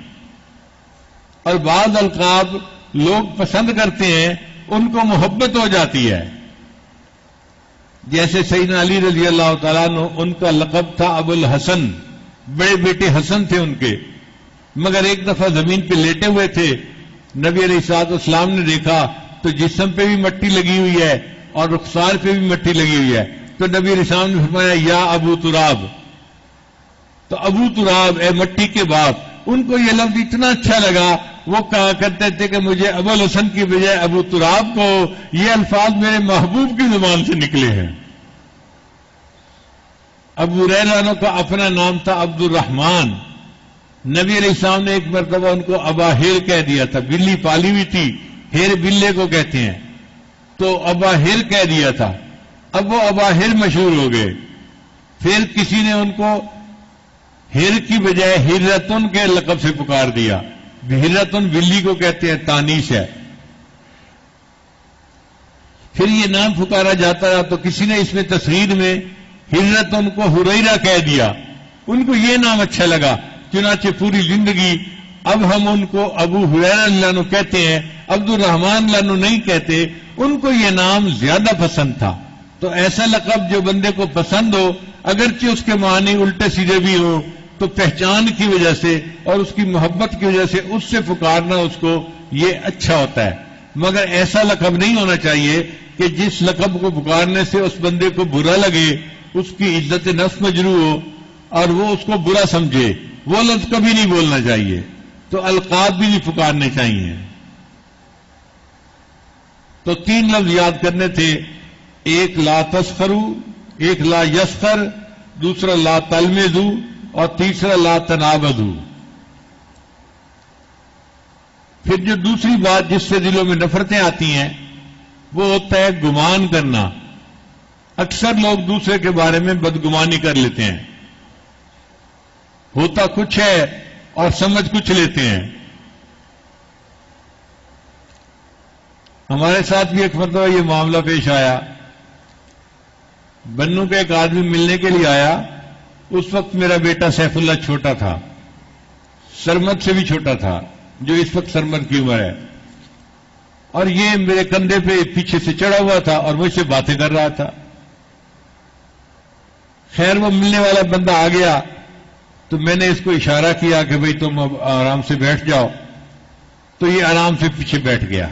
اور بعض القاب لوگ پسند کرتے ہیں، ان کو محبت ہو جاتی ہے. جیسے سیدنا علی رضی اللہ تعالیٰ عنہ، ان کا لقب تھا ابو الحسن، بڑے بیٹے حسن تھے ان کے. مگر ایک دفعہ زمین پہ لیٹے ہوئے تھے، نبی علیہ الصلوۃ والسلام نے دیکھا تو جسم پہ بھی مٹی لگی ہوئی ہے اور رخسار پہ بھی مٹی لگی ہوئی ہے. تو نبی علیہ السلام نے فرمایا یا ابو تراب. تو ابو تراب، اے مٹی کے باپ. ان کو یہ لفظ اتنا اچھا لگا، وہ کہا کرتے تھے کہ مجھے ابو الحسن کی بجائے ابو تراب کو. یہ الفاظ میرے محبوب کی زبان سے نکلے ہیں. ابو ہریرہ کا اپنا نام تھا عبد الرحمن. نبی علیہ السلام نے ایک مرتبہ ان کو ابا ہیر کہہ دیا تھا. بلی پالی ہوئی تھی، ہیر بلے کو کہتے ہیں، تو ابا ہیر کہہ دیا تھا. اب وہ ابا ہیر مشہور ہو گئے. پھر کسی نے ان کو ہیر کی بجائے ہرتن کے لقب سے پکار دیا. ہرتن بلی کو کہتے ہیں، تانیث ہے. پھر یہ نام پکارا جاتا رہا تو کسی نے اس میں تصغیر میں ہرتن کو ہریرہ کہہ دیا. ان کو یہ نام اچھا لگا، چنانچہ پوری زندگی اب ہم ان کو ابو ہریرہ اللہ عنہ کہتے ہیں، عبد الرحمن اللہ عنہ نہیں کہتے. ان کو یہ نام زیادہ پسند تھا. تو ایسا لقب جو بندے کو پسند ہو، اگرچہ اس کے معنی الٹے سیدھے بھی ہو، تو پہچان کی وجہ سے اور اس کی محبت کی وجہ سے اس سے پکارنا اس کو یہ اچھا ہوتا ہے. مگر ایسا لقب نہیں ہونا چاہیے کہ جس لقب کو پکارنے سے اس بندے کو برا لگے، اس کی عزت نفس مجروح ہو اور وہ اس کو برا سمجھے. وہ لفظ کبھی نہیں بولنا چاہیے. تو القاب بھی نہیں پکارنے چاہیے. تو 3 لفظ یاد کرنے تھے. ایک لا تسخرو، ایک لا یسخر، دوسرا لا تلمزو، اور تیسرا لا تنابزو. پھر جو دوسری بات جس سے دلوں میں نفرتیں آتی ہیں وہ ہوتا ہے گمان کرنا. اکثر لوگ دوسرے کے بارے میں بدگمانی کر لیتے ہیں. ہوتا کچھ ہے اور سمجھ کچھ لیتے ہیں. ہمارے ساتھ بھی ایک مرتبہ یہ معاملہ پیش آیا. بنوں کا ایک آدمی ملنے کے لیے آیا. اس وقت میرا بیٹا سیف اللہ چھوٹا تھا، سرمد سے بھی چھوٹا تھا، جو اس وقت سرمد کی عمر ہے. اور یہ میرے کندھے پہ پیچھے سے چڑھا ہوا تھا اور مجھ سے باتیں کر رہا تھا. خیر وہ ملنے والا بندہ آ گیا تو میں نے اس کو اشارہ کیا کہ بھئی تم اب آرام سے بیٹھ جاؤ. تو یہ آرام سے پیچھے بیٹھ گیا.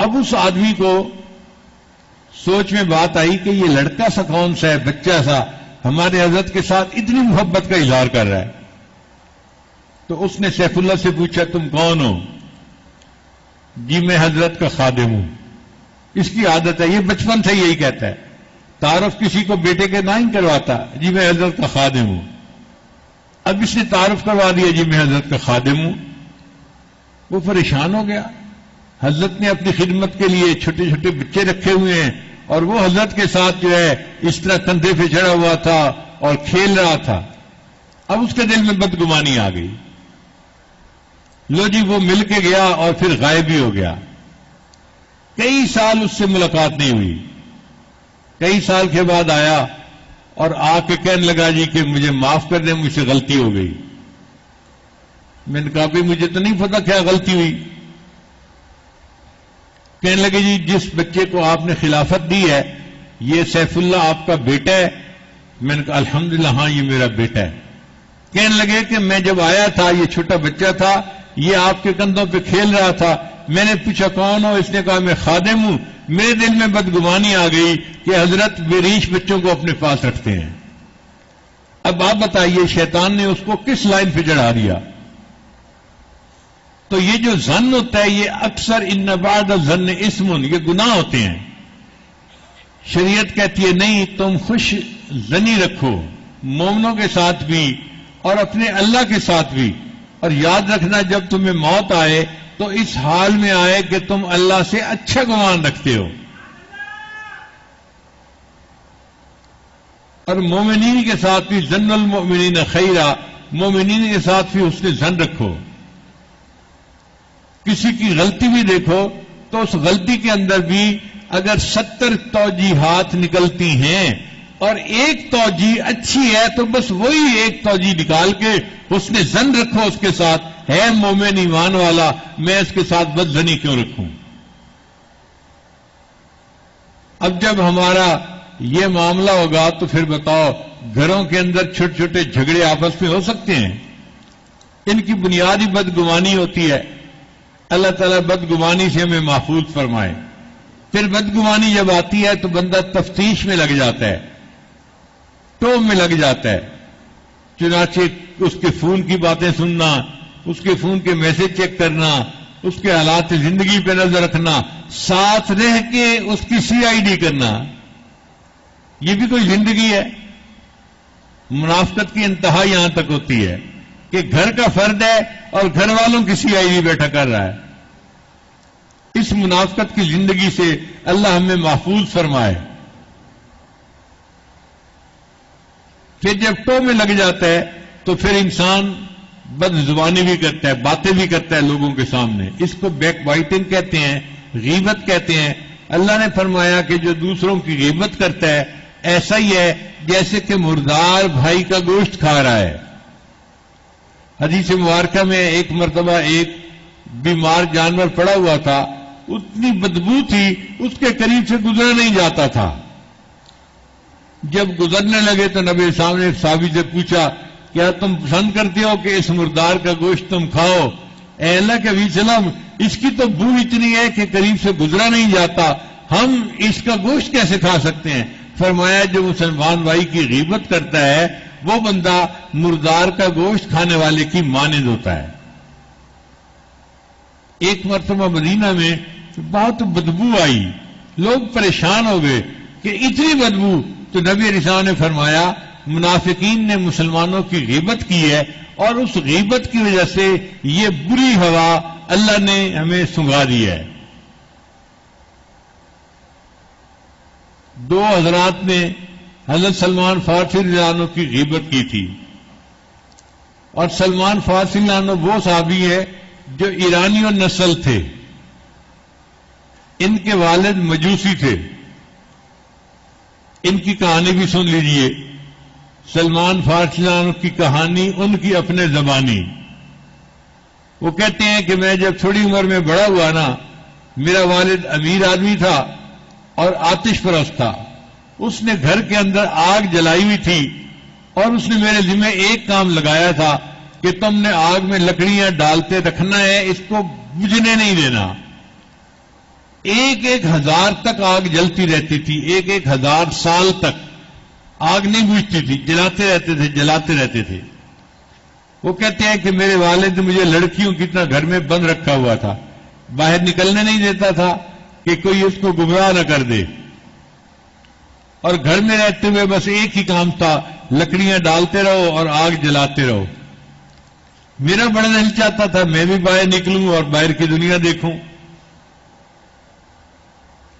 اب اس آدمی کو سوچ میں بات آئی کہ یہ لڑکا سا کون سا ہے، بچہ سا ہمارے حضرت کے ساتھ اتنی محبت کا اظہار کر رہا ہے. تو اس نے سیف اللہ سے پوچھا تم کون ہو؟ جی میں حضرت کا خادم ہوں. اس کی عادت ہے، یہ بچپن سے یہی کہتا ہے. تعارف کسی کو بیٹے کے نہ ہی کرواتا، جی میں حضرت کا خادم ہوں. اب اس نے تعارف کروا دیا جی میں حضرت کا خادم ہوں. وہ پریشان ہو گیا. حضرت نے اپنی خدمت کے لیے چھوٹے چھوٹے بچے رکھے ہوئے ہیں اور وہ حضرت کے ساتھ جو ہے اس طرح کندھے پہ چڑھا ہوا تھا اور کھیل رہا تھا. اب اس کے دل میں بدگمانی آ گئی. لو جی وہ مل کے گیا اور پھر غائب ہی ہو گیا. کئی سال اس سے ملاقات نہیں ہوئی. کئی سال کے بعد آیا اور آ کے کہنے لگا جی کہ مجھے معاف کر دیں، مجھ سے غلطی ہو گئی. میں نے کہا بھی مجھے تو نہیں پتا کیا غلطی ہوئی. کہنے لگے جی جس بچے کو آپ نے خلافت دی ہے یہ سیف اللہ آپ کا بیٹا ہے. میں نے کہا الحمدللہ ہاں یہ میرا بیٹا ہے. کہنے لگے کہ میں جب آیا تھا یہ چھوٹا بچہ تھا، یہ آپ کے کندھوں پہ کھیل رہا تھا. میں نے پوچھا کون ہو؟ اس نے کہا میں خادم ہوں. میرے دل میں بدگمانی آ گئی کہ حضرت بریش بچوں کو اپنے پاس رکھتے ہیں. اب آپ بتائیے شیطان نے اس کو کس لائن پہ چڑھا دیا؟ تو یہ جو ظن ہوتا ہے یہ اکثر ان بعد الظن اسم، یہ گناہ ہوتے ہیں. شریعت کہتی ہے نہیں، تم خوش ظنی رکھو مومنوں کے ساتھ بھی اور اپنے اللہ کے ساتھ بھی. اور یاد رکھنا جب تمہیں موت آئے تو اس حال میں آئے کہ تم اللہ سے اچھا گمان رکھتے ہو. اور مومنین کے ساتھ بھی ظن المؤمنین خیرا، مومنین کے ساتھ بھی حسن ظن رکھو. کسی کی غلطی بھی دیکھو تو اس غلطی کے اندر بھی اگر 70 توجیحات نکلتی ہیں اور ایک توجیہ اچھی ہے تو بس وہی ایک توجیہ نکال کے حسن ظن رکھو اس کے ساتھ. ہے مومن ایمان والا، میں اس کے ساتھ بد ظنی کیوں رکھوں؟ اب جب ہمارا یہ معاملہ ہوگا تو پھر بتاؤ گھروں کے اندر چھوٹے چھوٹے جھگڑے آپس میں ہو سکتے ہیں؟ ان کی بنیادی بدگمانی ہوتی ہے. اللہ تعالیٰ بدگمانی سے ہمیں محفوظ فرمائے. پھر بدگمانی جب آتی ہے تو بندہ تفتیش میں لگ جاتا ہے، ٹوم میں لگ جاتا ہے. چنانچہ اس کے فون کی باتیں سننا، اس کے فون کے میسج چیک کرنا، اس کے حالات زندگی پہ نظر رکھنا، ساتھ رہ کے اس کی CID کرنا، یہ بھی کوئی زندگی ہے؟ منافقت کی انتہا یہاں تک ہوتی ہے کہ گھر کا فرد ہے اور گھر والوں کی CID بیٹھا کر رہا ہے. اس منافقت کی زندگی سے اللہ ہمیں محفوظ فرمائے. پھر جب ٹو میں لگ جاتا ہے تو پھر انسان بد زبانی بھی کرتا ہے، باتیں بھی کرتا ہے لوگوں کے سامنے. اس کو بیک بائٹنگ کہتے ہیں، غیبت کہتے ہیں. اللہ نے فرمایا کہ جو دوسروں کی غیبت کرتا ہے ایسا ہی ہے جیسے کہ مردار بھائی کا گوشت کھا رہا ہے. حدیث مبارکہ میں ایک مرتبہ ایک بیمار جانور پڑا ہوا تھا، اتنی بدبو تھی اس کے قریب سے گزرا نہیں جاتا تھا. جب گزرنے لگے تو نبی صاحب نے ایک صحابی سے پوچھا کیا تم پسند کرتے ہو کہ اس مردار کا گوشت تم کھاؤ؟ اے اللہ کے نبی صلی اللہ علیہ وسلم، اس کی تو بو اتنی ہے کہ قریب سے گزرا نہیں جاتا، ہم اس کا گوشت کیسے کھا سکتے ہیں؟ فرمایا جو مسلمان بھائی کی غیبت کرتا ہے وہ بندہ مردار کا گوشت کھانے والے کی مانند ہوتا ہے. ایک مرتبہ مدینہ میں بہت بدبو آئی، لوگ پریشان ہو گئے کہ اتنی بدبو. تو نبی علیہ السلام نے فرمایا منافقین نے مسلمانوں کی غیبت کی ہے اور اس غیبت کی وجہ سے یہ بری ہوا اللہ نے ہمیں سنگھا دی ہے. دو حضرات نے حضرت سلمان فارسی رضی اللہ عنہ کی غیبت کی تھی، اور سلمان فارسی رضی اللہ عنہ وہ صحابی ہے جو ایرانی اور نسل تھے. ان کے والد مجوسی تھے. ان کی کہانی بھی سن لیجئے. سلمان فارسی رضی اللہ عنہ کی کہانی ان کی اپنے زبانی. وہ کہتے ہیں کہ میں جب تھوڑی عمر میں بڑا ہوا نا، میرا والد امیر آدمی تھا اور آتش پرست تھا. اس نے گھر کے اندر آگ جلائی ہوئی تھی اور اس نے میرے ذمہ ایک کام لگایا تھا کہ تم نے آگ میں لکڑیاں ڈالتے رکھنا ہے، اس کو بجھنے نہیں دینا. 1,000 تک آگ جلتی رہتی تھی، 1,000 سال تک آگ نہیں بجھتی تھی، جلاتے رہتے تھے. وہ کہتے ہیں کہ میرے والد نے مجھے لڑکیوں کی طرح گھر میں بند رکھا ہوا تھا، باہر نکلنے نہیں دیتا تھا کہ کوئی اس کو گمراہ نہ کر دے، اور گھر میں رہتے ہوئے بس ایک ہی کام تھا، لکڑیاں ڈالتے رہو اور آگ جلاتے رہو۔ میرا بڑا دل چاہتا تھا میں بھی باہر نکلوں اور باہر کی دنیا دیکھوں۔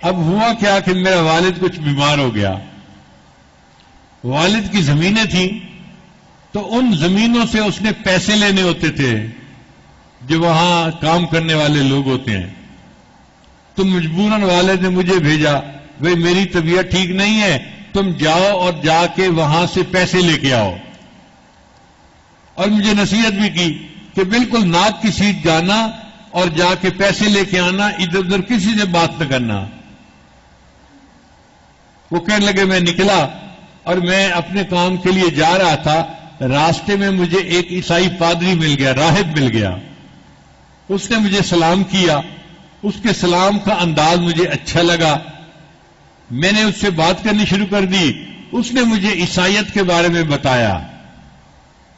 اب ہوا کیا کہ میرا والد کچھ بیمار ہو گیا، والد کی زمینیں تھیں تو ان زمینوں سے اس نے پیسے لینے ہوتے تھے جو وہاں کام کرنے والے لوگ ہوتے ہیں، تو مجبوراً والد نے مجھے بھیجا، بھئی میری طبیعت ٹھیک نہیں ہے، تم جاؤ اور جا کے وہاں سے پیسے لے کے آؤ، اور مجھے نصیحت بھی کی کہ بالکل ناک کی سیٹ جانا اور جا کے پیسے لے کے آنا، ادھر ادھر کسی سے بات نہ کرنا۔ وہ کہنے لگے میں نکلا اور میں اپنے کام کے لیے جا رہا تھا، راستے میں مجھے ایک عیسائی پادری مل گیا، راہب مل گیا، اس نے مجھے سلام کیا، اس کے سلام کا انداز مجھے اچھا لگا، میں نے اس سے بات کرنی شروع کر دی، اس نے مجھے عیسائیت کے بارے میں بتایا۔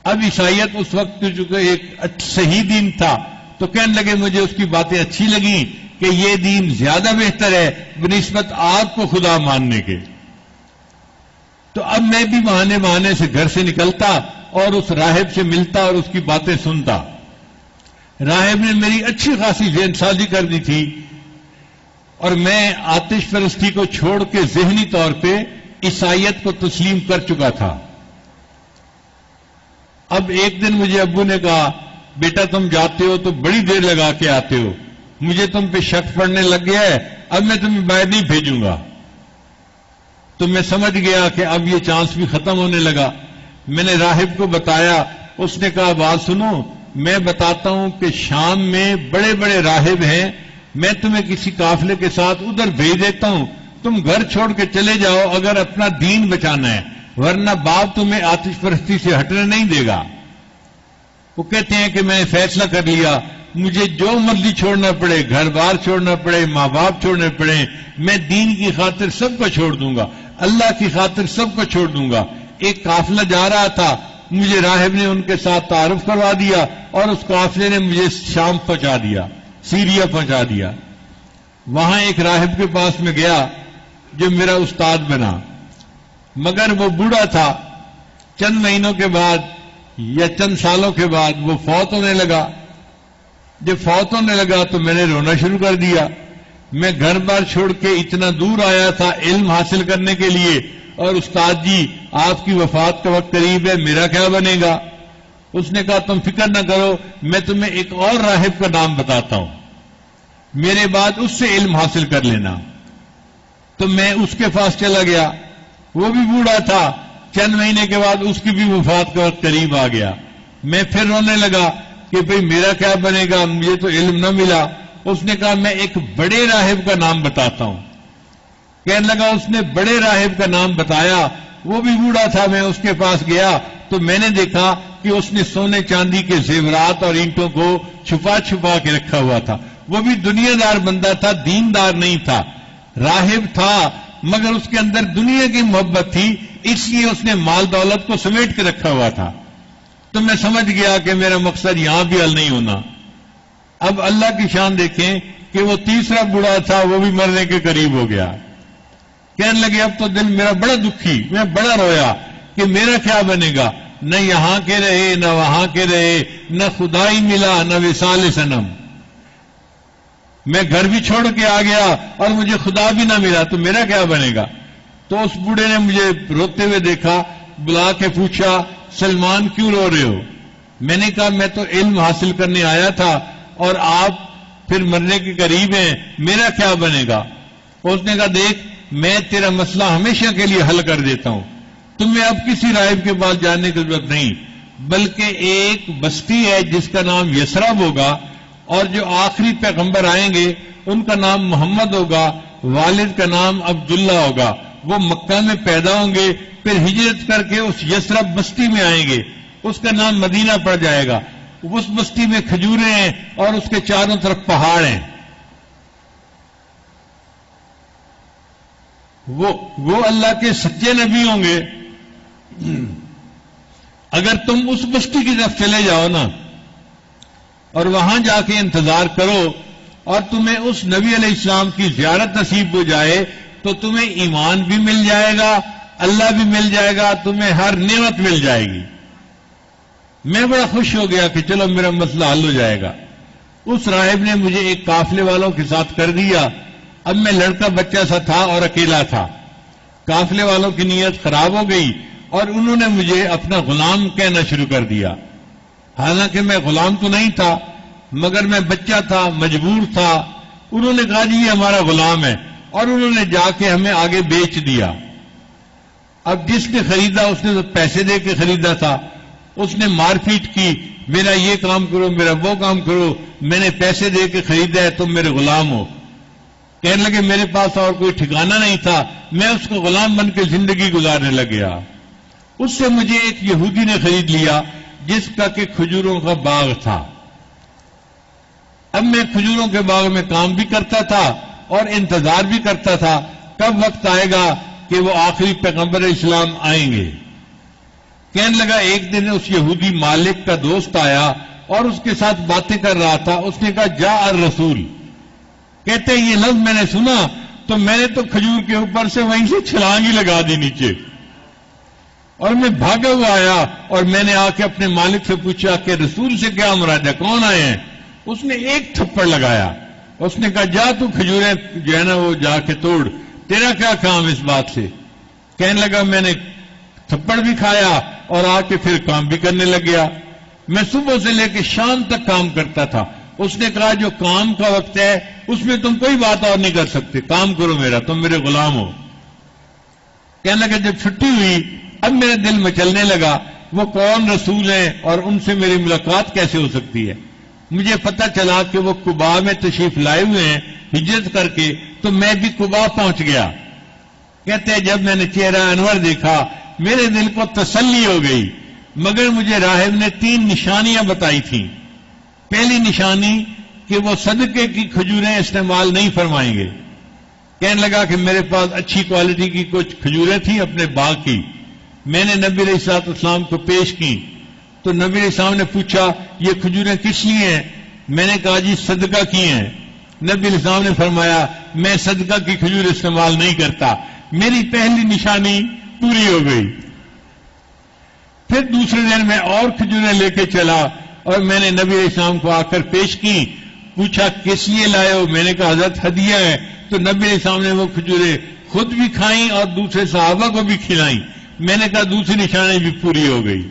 اب عیسائیت اس وقت چونکہ ایک صحیح دین تھا تو کہنے لگے مجھے اس کی باتیں اچھی لگیں کہ یہ دین زیادہ بہتر ہے بنسبت آپ کو خدا ماننے کے۔ تو اب میں بھی بہانے سے گھر سے نکلتا اور اس راہب سے ملتا اور اس کی باتیں سنتا۔ راہب نے میری اچھی خاصی ذہن سازی کر دی تھی اور میں آتش پرستی کو چھوڑ کے ذہنی طور پہ عیسائیت کو تسلیم کر چکا تھا۔ اب ایک دن مجھے ابو نے کہا بیٹا تم جاتے ہو تو بڑی دیر لگا کے آتے ہو، مجھے تم پہ شک پڑنے لگ گیا ہے، اب میں تمہیں باہر نہیں بھیجوں گا۔ تو میں سمجھ گیا کہ اب یہ چانس بھی ختم ہونے لگا۔ میں نے راہب کو بتایا، اس نے کہا بات سنو، میں بتاتا ہوں کہ شام میں بڑے بڑے راہب ہیں، میں تمہیں کسی قافلے کے ساتھ ادھر بھیج دیتا ہوں، تم گھر چھوڑ کے چلے جاؤ اگر اپنا دین بچانا ہے، ورنہ باپ تمہیں آتش پرستی سے ہٹنے نہیں دے گا۔ وہ کہتے ہیں کہ میں نے فیصلہ کر لیا، مجھے جو مرضی چھوڑنا پڑے، گھر بار چھوڑنا پڑے، ماں باپ چھوڑنے پڑے، میں دین کی خاطر سب کو چھوڑ دوں گا، اللہ کی خاطر سب کو چھوڑ دوں گا۔ ایک قافلہ جا رہا تھا، مجھے راہب نے ان کے ساتھ تعارف کروا دیا اور اس قافلے نے مجھے شام پہنچا دیا، سیریا پہنچا دیا۔ وہاں ایک راہب کے پاس میں گیا جو میرا استاد بنا، مگر وہ بوڑھا تھا، چند مہینوں کے بعد یا چند سالوں کے بعد وہ فوت ہونے لگا۔ جب فوت ہونے لگا تو میں نے رونا شروع کر دیا۔ میں گھر بار چھوڑ کے اتنا دور آیا تھا علم حاصل کرنے کے لیے، اور استاد جی آپ کی وفات کا وقت قریب ہے، میرا کیا بنے گا؟ اس نے کہا تم فکر نہ کرو، میں تمہیں ایک اور راہب کا نام بتاتا ہوں، میرے بعد اس سے علم حاصل کر لینا۔ تو میں اس کے پاس چلا گیا، وہ بھی بوڑھا تھا، چند مہینے کے بعد اس کی بھی وفات کا وقت قریب آ گیا۔ میں پھر رونے لگا کہ بھئی میرا کیا بنے گا، مجھے تو علم نہ ملا۔ اس نے کہا میں ایک بڑے راہب کا نام بتاتا ہوں۔ کہنے لگا اس نے بڑے راہب کا نام بتایا، وہ بھی بوڑھا تھا، میں اس کے پاس گیا تو میں نے دیکھا کہ اس نے سونے چاندی کے زیورات اور اینٹوں کو چھپا چھپا کے رکھا ہوا تھا۔ وہ بھی دنیا دار بندہ تھا، دیندار نہیں تھا، راہب تھا، مگر اس کے اندر دنیا کی محبت تھی، اس لیے اس نے مال دولت کو سمیٹ کے رکھا ہوا تھا۔ تو میں سمجھ گیا کہ میرا مقصد یہاں بھی حل نہیں ہونا۔ اب اللہ کی شان دیکھیں کہ وہ تیسرا بوڑھا تھا، وہ بھی مرنے کے قریب ہو گیا۔ کہنے لگے اب تو دل میرا بڑا دکھی، میں بڑا رویا کہ میرا کیا بنے گا، نہ یہاں کے رہے نہ وہاں کے رہے، نہ خدائی ملا نہ وصال صنم، میں گھر بھی چھوڑ کے آ گیا اور مجھے خدا بھی نہ ملا، تو میرا کیا بنے گا؟ تو اس بوڑھے نے مجھے روتے ہوئے دیکھا، بلا کے پوچھا سلمان کیوں رو رہے ہو؟ میں نے کہا میں تو علم حاصل کرنے آیا تھا اور آپ پھر مرنے کے قریب ہیں، میرا کیا بنے گا؟ اس نے کہا دیکھ میں تیرا مسئلہ ہمیشہ کے لیے حل کر دیتا ہوں، تمہیں اب کسی راہب کے پاس جانے کی ضرورت نہیں، بلکہ ایک بستی ہے جس کا نام یثرب ہوگا، اور جو آخری پیغمبر آئیں گے ان کا نام محمد ہوگا، والد کا نام عبداللہ ہوگا، وہ مکہ میں پیدا ہوں گے، پھر ہجرت کر کے اس یثرب بستی میں آئیں گے، اس کا نام مدینہ پڑ جائے گا، اس بستی میں کھجوریں ہیں اور اس کے چاروں طرف پہاڑ ہیں، وہ اللہ کے سچے نبی ہوں گے۔ اگر تم اس بستی کی طرف چلے جاؤ نا اور وہاں جا کے انتظار کرو اور تمہیں اس نبی علیہ السلام کی زیارت نصیب ہو جائے تو تمہیں ایمان بھی مل جائے گا، اللہ بھی مل جائے گا، تمہیں ہر نعمت مل جائے گی۔ میں بڑا خوش ہو گیا کہ چلو میرا مسئلہ حل ہو جائے گا۔ اس راہب نے مجھے ایک قافلے والوں کے ساتھ کر دیا۔ اب میں لڑکا بچہ سا تھا اور اکیلا تھا۔ قافلے والوں کی نیت خراب ہو گئی اور انہوں نے مجھے اپنا غلام کہنا شروع کر دیا، حالانکہ میں غلام تو نہیں تھا مگر میں بچہ تھا، مجبور تھا۔ انہوں نے کہا جی یہ ہمارا غلام ہے، اور انہوں نے جا کے ہمیں آگے بیچ دیا۔ اب جس نے خریدا اس نے تو پیسے دے کے خریدا تھا، اس نے مار پیٹ کی، میرا یہ کام کرو، میرا وہ کام کرو، میں نے پیسے دے کے خریدا ہے، تم میرے غلام ہو۔ کہنے لگے میرے پاس اور کوئی ٹھکانہ نہیں تھا، میں اس کو غلام بن کے زندگی گزارنے لگ گیا۔ اس سے مجھے ایک یہودی نے خرید لیا جس کا کہ کھجوروں کا باغ تھا۔ اب میں کھجوروں کے باغ میں کام بھی کرتا تھا اور انتظار بھی کرتا تھا کب وقت آئے گا کہ وہ آخری پیغمبر اسلام آئیں گے۔ کہنے لگا ایک دن اس یہودی مالک کا دوست آیا اور اس کے ساتھ باتیں کر رہا تھا۔ اس نے کہا جاء الرسول، کہتے ہیں یہ لفظ میں نے سنا تو میں نے تو کھجور کے اوپر سے وہیں سے چھلانگ ہی لگا دی نیچے، اور میں بھاگا ہوا آیا اور میں نے آ کے اپنے مالک سے پوچھا کہ رسول سے کیا مراد ہے، کون آئے ہیں؟ اس نے ایک تھپڑ لگایا، اس نے کہا جا تو کھجوریں جو ہے نا وہ جا کے توڑ، تیرا کیا کام اس بات سے؟ کہنے لگا میں نے تھپڑ بھی کھایا اور آ کے پھر کام بھی کرنے لگ گیا۔ میں صبح سے لے کے شام تک کام کرتا تھا۔ اس نے کہا جو کام کا وقت ہے اس میں تم کوئی بات اور نہیں کر سکتے، کام کرو میرا، تم میرے غلام ہو۔ کہنے لگا جب چھٹی ہوئی اب میرے دل میں چلنے لگا وہ کون رسول ہیں اور ان سے میری ملاقات کیسے ہو سکتی ہے۔ مجھے پتہ چلا کہ وہ قباء میں تشریف لائے ہوئے ہیں ہجرت کر کے، تو میں بھی قباء پہنچ گیا۔ کہتے ہیں جب میں نے چہرہ انور دیکھا میرے دل کو تسلی ہو گئی، مگر مجھے راہب نے 3 نشانیاں بتائی تھیں۔ پہلی نشانی کہ وہ صدقے کی کھجوریں استعمال نہیں فرمائیں گے۔ کہنے لگا کہ میرے پاس اچھی کوالٹی کی کچھ کھجوریں تھیں اپنے باغ کی، میں نے نبی علیہ السلام کو پیش کی تو نبی علیہ السلام نے پوچھا یہ کھجوریں کس لیے ہیں؟ میں نے کہا جی صدقہ کی ہیں۔ نبی علیہ السلام نے فرمایا میں صدقہ کی کھجور استعمال نہیں کرتا۔ میری پہلی نشانی پوری ہو گئی۔ پھر دوسرے دن میں اور کھجوریں لے کے چلا اور میں نے نبی علیہ السلام کو آ کر پیش کی، پوچھا کس لیے لائے ہو؟ میں نے کہا حضرت ہدیہ ہے۔ تو نبی علیہ السلام نے وہ کھجوریں خود بھی کھائیں اور دوسرے صحابہ کو بھی کھلائیں۔ میں نے کہا دوسری نشانی بھی پوری ہو گئی۔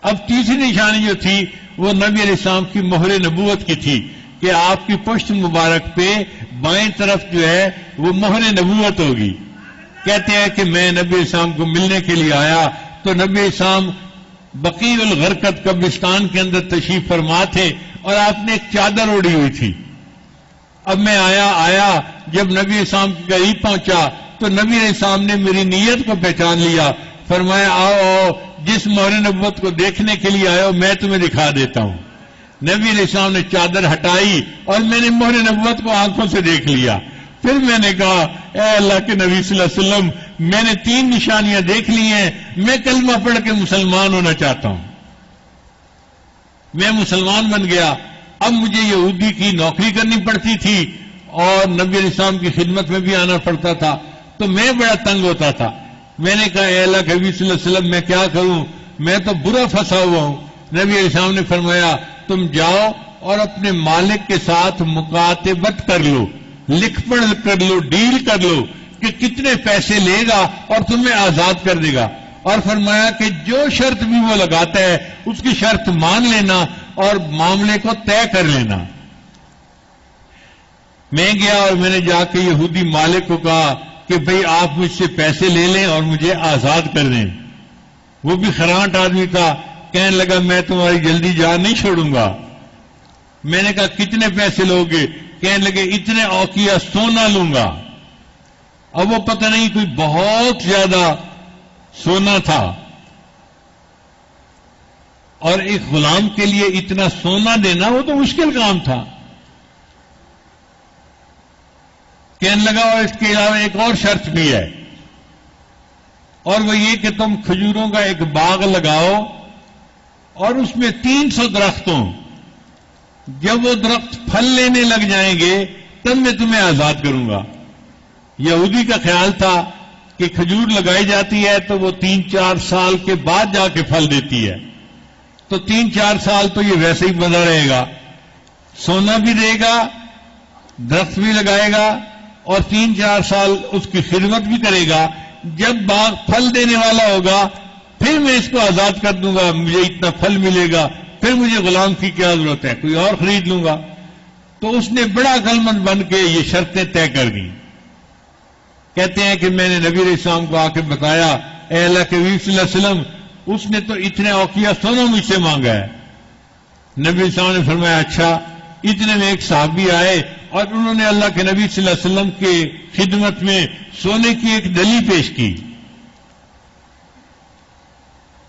اب تیسری نشانی جو تھی وہ نبی علیہ السلام کی مہر نبوت کی تھی کہ آپ کی پشت مبارک پہ بائیں طرف جو ہے وہ مہر نبوت ہوگی۔ کہتے ہیں کہ میں نبی علیہ السلام کو ملنے کے لیے آیا تو نبی علیہ السلام بقیع الغرقد قبرستان کے اندر تشریف فرما تھے اور آپ نے ایک چادر اوڑھی ہوئی تھی۔ اب میں آیا جب نبی علیہ السلام کے قریب پہنچا تو نبی علیہ السلام نے میری نیت کو پہچان لیا، فرمایا آؤ جس مہر نبوت کو دیکھنے کے لیے آئے ہو میں تمہیں دکھا دیتا ہوں۔ نبی علیہ السلام نے چادر ہٹائی اور میں نے مہر نبوت کو آنکھوں سے دیکھ لیا۔ پھر میں نے کہا اے اللہ کے نبی صلی اللہ علیہ وسلم میں نے 3 نشانیاں دیکھ لی ہیں، میں کلمہ پڑھ کے مسلمان ہونا چاہتا ہوں۔ میں مسلمان بن گیا۔ اب مجھے یہودی کی نوکری کرنی پڑتی تھی اور نبی علیہ السلام کی خدمت میں بھی آنا پڑتا تھا، تو میں بڑا تنگ ہوتا تھا۔ میں نے کہا اے اللہ کے نبی صلی اللہ علیہ وسلم میں کیا کروں، میں تو برا پھنسا ہوا ہوں۔ نبی علیہ السلام نے فرمایا تم جاؤ اور اپنے مالک کے ساتھ مکاتبت کر لو، لکھ پڑھ کر لو، ڈیل کر لو کہ کتنے پیسے لے گا اور تمہیں آزاد کر دے گا، اور فرمایا کہ جو شرط بھی وہ لگاتا ہے اس کی شرط مان لینا اور معاملے کو طے کر لینا۔ میں گیا اور میں نے جا کے یہودی مالک کو کہا کہ بھئی آپ مجھ سے پیسے لے لیں اور مجھے آزاد کر دیں۔ وہ بھی خرانٹ آدمی تھا، کہنے لگا میں تمہاری جلدی جان نہیں چھوڑوں گا۔ میں نے کہا کتنے پیسے لوگے؟ کہنے لگے اتنے اوقیہ سونا لوں گا۔ اب وہ پتہ نہیں کوئی بہت زیادہ سونا تھا، اور ایک غلام کے لیے اتنا سونا دینا وہ تو مشکل کام تھا۔ کہنے لگا اور اس کے علاوہ ایک اور شرط بھی ہے اور وہ یہ کہ تم کھجوروں کا ایک باغ لگاؤ اور اس میں 300 درخت ہوں. جب وہ درخت پھل لینے لگ جائیں گے تب میں تمہیں آزاد کروں گا. یہودی کا خیال تھا کہ کھجور لگائی جاتی ہے تو وہ 3-4 سال کے بعد جا کے پھل دیتی ہے، تو 3-4 سال تو یہ ویسے ہی بنا رہے گا، سونا بھی دے گا، درخت بھی لگائے گا اور 3-4 سال اس کی خدمت بھی کرے گا. جب باغ پھل دینے والا ہوگا پھر میں اس کو آزاد کر دوں گا، مجھے اتنا پھل ملے گا، پھر مجھے غلام کی کیا ضرورت ہے، کوئی اور خرید لوں گا. تو اس نے بڑا عقل مند بن کے یہ شرطیں طے کر دیں. کہتے ہیں کہ میں نے نبی علیہ السلام کو آ کے بتایا، اے اللہ کے نبی صلی اللہ علیہ وسلم، اس نے تو اتنے اوقیہ سونا مجھ سے مانگا ہے. نبی علیہ السلام نے فرمایا اچھا. اتنے میں ایک صحابی آئے اور انہوں نے اللہ کے نبی صلی اللہ علیہ وسلم کے خدمت میں سونے کی ایک ڈلی پیش کی.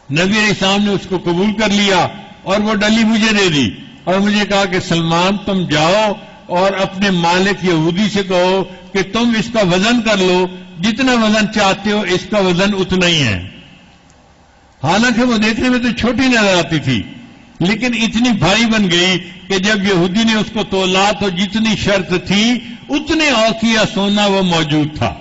نبی علیہ السلام نے اس کو قبول کر لیا اور وہ ڈلی مجھے دے دی اور مجھے کہا کہ سلمان تم جاؤ اور اپنے مالک یہودی سے کہو کہ تم اس کا وزن کر لو، جتنا وزن چاہتے ہو اس کا وزن اتنا ہی ہے. حالانکہ وہ دیکھنے میں تو چھوٹی نظر آتی تھی لیکن اتنی بھاری بن گئی کہ جب یہودی نے اس کو تولا تو جتنی شرط تھی اتنے اوقیہ سونا وہ موجود تھا.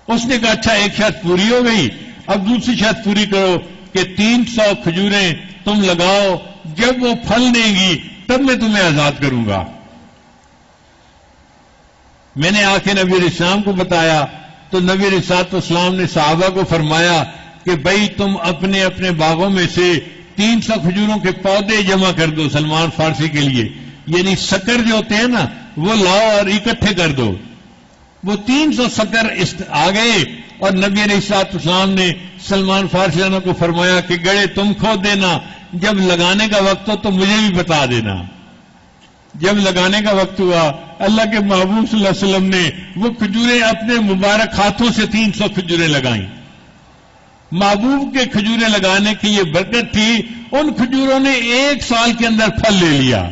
اس نے کہا اچھا ایک شرط پوری ہو گئی، اب دوسری شرط پوری کرو کہ 300 کھجوریں تم لگاؤ، جب وہ پھل دیں گی تب میں تمہیں آزاد کروں گا. میں نے آ کے نبی علیہ السلام کو بتایا تو نبی علیہ السلام نے صحابہ کو فرمایا کہ بھائی تم اپنے اپنے باغوں میں سے 300 کھجوروں کے پودے جمع کر دو سلمان فارسی کے لیے، یعنی سکر جو ہوتے ہیں نا وہ لاؤ اور اکٹھے کر دو. وہ 300 سکر آ گئے اور نبی علیہ السلام نے سلمان فارسی کو فرمایا کہ گڑے تم کھود دینا، جب لگانے کا وقت ہو تو مجھے بھی بتا دینا. جب لگانے کا وقت ہوا اللہ کے محبوب صلی اللہ علیہ وسلم نے وہ کھجوریں اپنے مبارک ہاتھوں سے 300 کھجوریں لگائیں. محبوب کے کھجوریں لگانے کی یہ برکت تھی، ان کھجوروں نے 1 سال کے اندر پھل لے لیا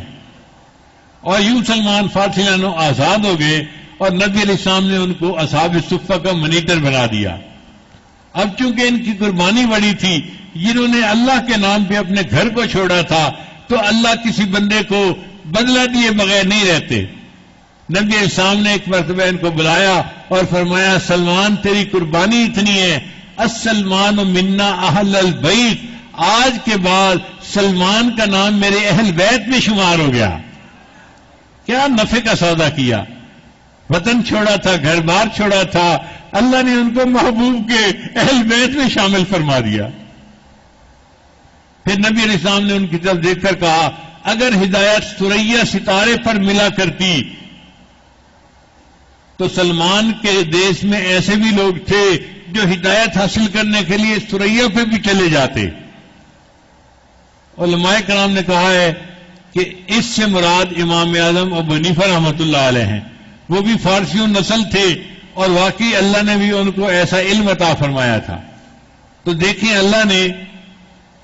اور یوں سلمان فارسی آزاد ہو گئے اور نبی علیہ السلام نے ان کو اصحاب صفہ کا منیٹر بنا دیا. اب چونکہ ان کی قربانی بڑی تھی، جنہوں نے اللہ کے نام پہ اپنے گھر کو چھوڑا تھا، تو اللہ کسی بندے کو بدلہ دیے بغیر نہیں رہتے. نبی علیہ السلام نے ایک مرتبہ ان کو بلایا اور فرمایا سلمان تیری قربانی اتنی ہے، السلمان منا اہل البیت، آج کے بعد سلمان کا نام میرے اہل بیت میں شمار ہو گیا. کیا نفع کا سودا کیا، وطن چھوڑا تھا، گھر بار چھوڑا تھا، اللہ نے ان کو محبوب کے اہل بیت میں شامل فرما دیا. پھر نبی علیہ السلام نے ان کی طرف دیکھ کر کہا اگر ہدایت ثریا ستارے پر ملا کرتی تو سلمان کے دیش میں ایسے بھی لوگ تھے جو ہدایت حاصل کرنے کے لیے ثریا پہ بھی چلے جاتے. علماء کرام نے کہا ہے کہ اس سے مراد امام اعظم ابو حنیفہ رحمۃ اللہ علیہ ہیں. وہ بھی فارسیوں نسل تھے اور واقعی اللہ نے بھی ان کو ایسا علم عطا فرمایا تھا. تو دیکھیں اللہ نے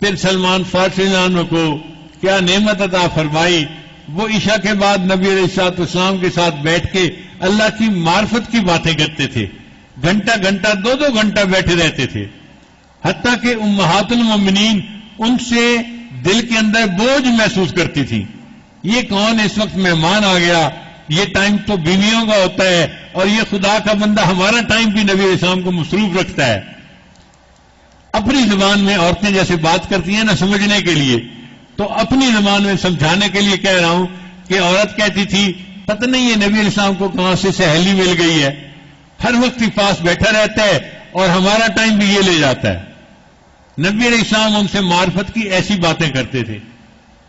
پھر سلمان فارسی کو کیا نعمت عطا فرمائی. وہ عشاء کے بعد نبی علیہ السلام کے ساتھ بیٹھ کے اللہ کی معرفت کی باتیں کرتے تھے، گھنٹہ گھنٹہ 2 گھنٹہ بیٹھے رہتے تھے، حتیٰ کہ امہات المومنین ان سے دل کے اندر بوجھ محسوس کرتی تھی. یہ کون اس وقت مہمان آ گیا، یہ ٹائم تو بیویوں کا ہوتا ہے اور یہ خدا کا بندہ ہمارا ٹائم بھی نبی علیہ السلام کو مصروف رکھتا ہے. اپنی زبان میں عورتیں جیسے بات کرتی ہیں نا سمجھنے کے لیے، تو اپنی زبان میں سمجھانے کے لیے کہہ رہا ہوں کہ عورت کہتی تھی پتہ نہیں یہ نبی علیہ السلام کو کہاں سے سہیلی مل گئی ہے، ہر وقت ہی پاس بیٹھا رہتا ہے اور ہمارا ٹائم بھی یہ لے جاتا ہے. نبی علیہ السلام ان سے معرفت کی ایسی باتیں کرتے تھے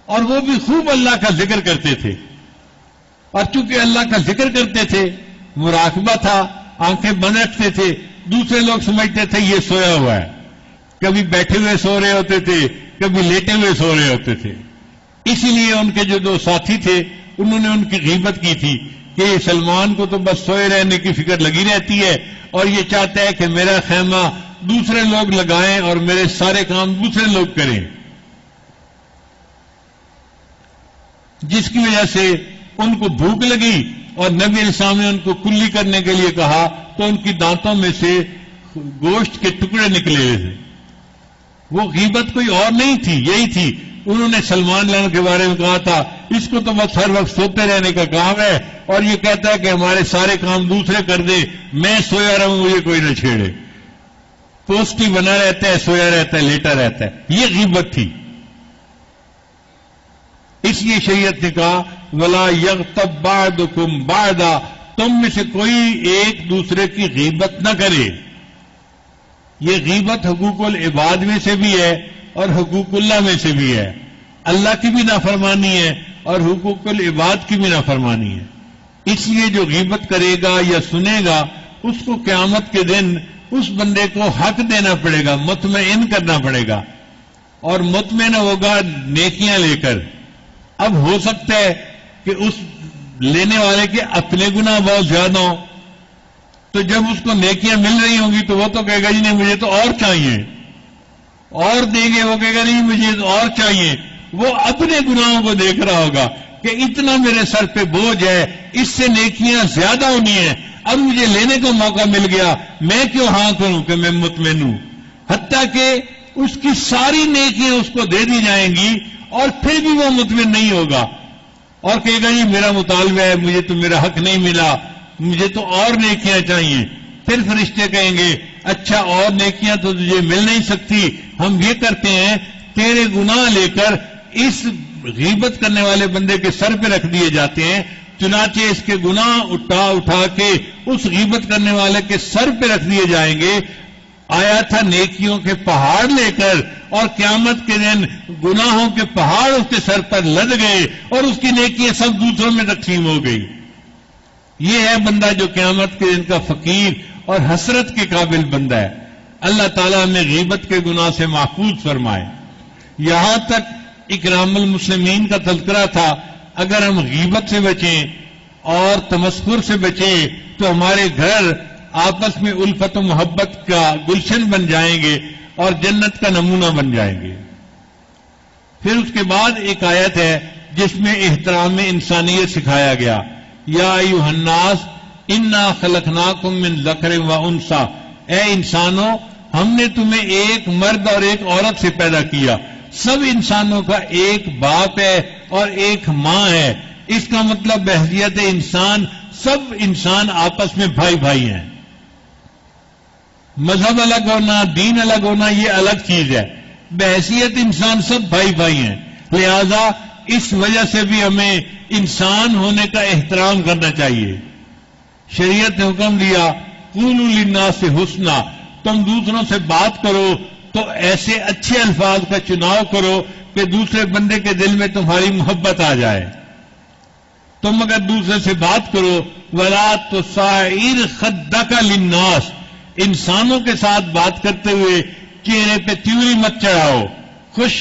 اور وہ بھی خوب اللہ کا ذکر کرتے تھے. اور چونکہ اللہ کا ذکر کرتے تھے، مراقبہ تھا، آنکھیں بند رکھتے تھے، دوسرے لوگ سمجھتے تھے یہ سویا ہوا ہے. کبھی بیٹھے ہوئے سو رہے ہوتے تھے، کبھی لیٹے ہوئے سو رہے ہوتے تھے. اسی لیے ان کے جو 2 ساتھی تھے انہوں نے ان کی غیبت کی تھی کہ سلمان کو تو بس سوئے رہنے کی فکر لگی رہتی ہے اور یہ چاہتا ہے کہ میرا خیمہ دوسرے لوگ لگائیں اور میرے سارے کام دوسرے لوگ کریں، جس کی وجہ سے ان کو بھوک لگی اور نبی علیہ السلام نے ان کو کلی کرنے کے لیے کہا تو ان کی دانتوں میں سے گوشت کے ٹکڑے نکلے ہوئے تھے. وہ غیبت کوئی اور نہیں تھی، یہی تھی. انہوں نے سلمان لان کے بارے میں کہا تھا اس کو تو بس ہر وقت سوتے رہنے کا کام ہے اور یہ کہتا ہے کہ ہمارے سارے کام دوسرے کر دے، میں سویا رہوں مجھے کوئی نہ چھیڑے. پوسٹی بنا رہتا ہے، سویا رہتا ہے، لیٹا رہتا ہے. یہ غیبت تھی. اس لیے شریعت نے کہا وَلَا يَغْتَبْ بَعْضُكُمْ بَعْضًا، تم میں سے کوئی ایک دوسرے کی غیبت نہ کرے. یہ غیبت حقوق العباد میں سے بھی ہے اور حقوق اللہ میں سے بھی ہے. اللہ کی بھی نافرمانی ہے اور حقوق العباد کی بھی نافرمانی ہے. اس لیے جو غیبت کرے گا یا سنے گا اس کو قیامت کے دن اس بندے کو حق دینا پڑے گا، مطمئن کرنا پڑے گا، اور مطمئن ہوگا نیکیاں لے کر. اب ہو سکتا ہے کہ اس لینے والے کے اپنے گناہ بہت زیادہ ہوں، تو جب اس کو نیکیاں مل رہی ہوں گی تو وہ تو کہے گا جی نہیں مجھے تو اور چاہیے، اور دیں گے، وہ کہے گا نہیں مجھے تو اور چاہیے. وہ اپنے گناہوں کو دیکھ رہا ہوگا کہ اتنا میرے سر پہ بوجھ ہے، اس سے نیکیاں زیادہ ہونی ہیں، اب مجھے لینے کا موقع مل گیا، میں کیوں ہاں کروں کہ میں مطمئن ہوں. حتیٰ کہ اس کی ساری نیکیاں اس کو دے دی جائیں گی اور پھر بھی وہ مطمئن نہیں ہوگا اور کہے گا جی میرا مطالبہ ہے، مجھے تو میرا حق نہیں ملا، مجھے تو اور نیکیاں چاہیے. پھر فرشتے کہیں گے اچھا اور نیکیاں تو تجھے مل نہیں سکتی، ہم یہ کرتے ہیں تیرے گناہ لے کر اس غیبت کرنے والے بندے کے سر پہ رکھ دیے جاتے ہیں. چنانچہ اس کے گناہ اٹھا کے اس غیبت کرنے والے کے سر پہ رکھ دیے جائیں گے. آیا تھا نیکیوں کے پہاڑ لے کر اور قیامت کے دن گناہوں کے پہاڑ اس کے سر پر لد گئے اور اس کی نیکیاں سب دوسروں میں تقسیم ہو گئی. یہ ہے بندہ جو قیامت کے دن کا فقیر اور حسرت کے قابل بندہ ہے. اللہ تعالیٰ ہمیں غیبت کے گناہ سے محفوظ فرمائے. یہاں تک اکرام المسلمین کا تذکرہ تھا. اگر ہم غیبت سے بچیں اور تمسخر سے بچیں تو ہمارے گھر آپس میں الفت و محبت کا گلشن بن جائیں گے اور جنت کا نمونہ بن جائیں گے. پھر اس کے بعد ایک آیت ہے جس میں احترام انسانیت سکھایا گیا. یا ایھا الناس انا خلقناکم من ذکر و انثی، اے انسانوں ہم نے تمہیں ایک مرد اور ایک عورت سے پیدا کیا. سب انسانوں کا ایک باپ ہے اور ایک ماں ہے. اس کا مطلب بحیثیت انسان سب انسان آپس میں بھائی بھائی ہیں. مذہب الگ ہونا، دین الگ ہونا یہ الگ چیز ہے. بحیثیت انسان سب بھائی بھائی ہیں. لہذا اس وجہ سے بھی ہمیں انسان ہونے کا احترام کرنا چاہیے. شریعت نے حکم دیا قولوا للناس حسنا، تم دوسروں سے بات کرو تو ایسے اچھے الفاظ کا چناؤ کرو کہ دوسرے بندے کے دل میں تمہاری محبت آ جائے. تم اگر دوسرے سے بات کرو وَلَا تُصَعِّرْ خَدَّكَ لِلنَّاسِ، انسانوں کے ساتھ بات کرتے ہوئے چہرے پہ تیوری مت چڑھاؤ، خوش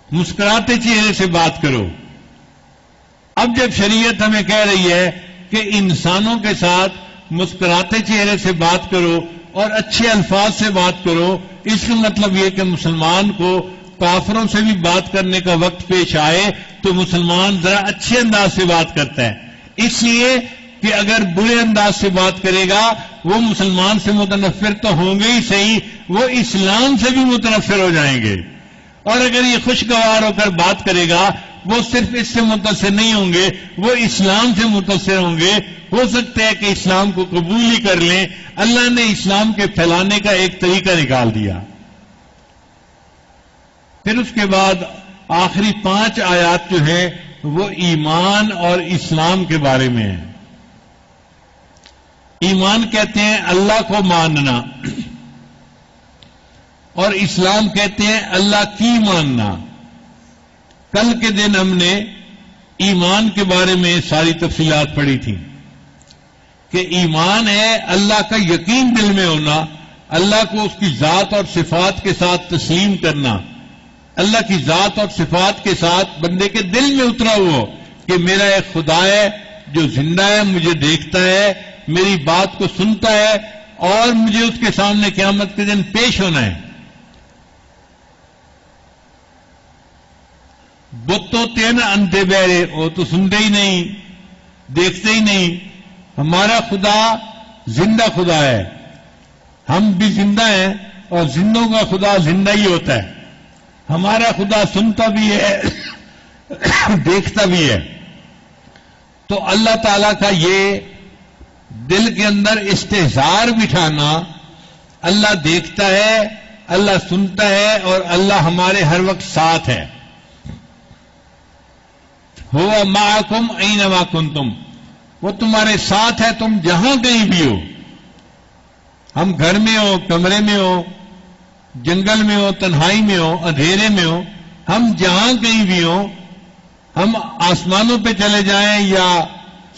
مسکراتے چہرے سے بات کرو. اب جب شریعت ہمیں کہہ رہی ہے کہ انسانوں کے ساتھ مسکراتے چہرے سے بات کرو اور اچھے الفاظ سے بات کرو، اس کا مطلب یہ کہ مسلمان کو کافروں سے بھی بات کرنے کا وقت پیش آئے تو مسلمان ذرا اچھے انداز سے بات کرتا ہے. اس لیے کہ اگر برے انداز سے بات کرے گا وہ مسلمان سے متنفر تو ہوں گے ہی صحیح، وہ اسلام سے بھی متنفر ہو جائیں گے. اور اگر یہ خوشگوار ہو کر بات کرے گا وہ صرف اس سے متاثر نہیں ہوں گے، وہ اسلام سے متاثر ہوں گے. ہو سکتا ہے کہ اسلام کو قبول ہی کر لیں. اللہ نے اسلام کے پھیلانے کا ایک طریقہ نکال دیا. پھر اس کے بعد آخری 5 آیات جو ہیں وہ ایمان اور اسلام کے بارے میں ہیں. ایمان کہتے ہیں اللہ کو ماننا اور اسلام کہتے ہیں اللہ کی ماننا. کل کے دن ہم نے ایمان کے بارے میں ساری تفصیلات پڑھی تھی کہ ایمان ہے اللہ کا یقین دل میں ہونا، اللہ کو اس کی ذات اور صفات کے ساتھ تسلیم کرنا. اللہ کی ذات اور صفات کے ساتھ بندے کے دل میں اترا ہوا کہ میرا ایک خدا ہے جو زندہ ہے، مجھے دیکھتا ہے، میری بات کو سنتا ہے اور مجھے اس کے سامنے قیامت کے دن پیش ہونا ہے. بت تو تین اندھے بہرے، وہ تو سنتے ہی نہیں، دیکھتے ہی نہیں. ہمارا خدا زندہ خدا ہے، ہم بھی زندہ ہیں اور زندوں کا خدا زندہ ہی ہوتا ہے. ہمارا خدا سنتا بھی ہے دیکھتا بھی ہے. تو اللہ تعالیٰ کا یہ دل کے اندر استحضار بٹھانا، اللہ دیکھتا ہے، اللہ سنتا ہے اور اللہ ہمارے ہر وقت ساتھ ہے. ہوا معکم اینما کنتم، وہ تمہارے ساتھ ہے تم جہاں کہیں بھی ہو. ہم گھر میں ہو، کمرے میں ہو، جنگل میں ہو، تنہائی میں ہو، اندھیرے میں ہو، ہم جہاں کہیں بھی ہو، ہم آسمانوں پہ چلے جائیں یا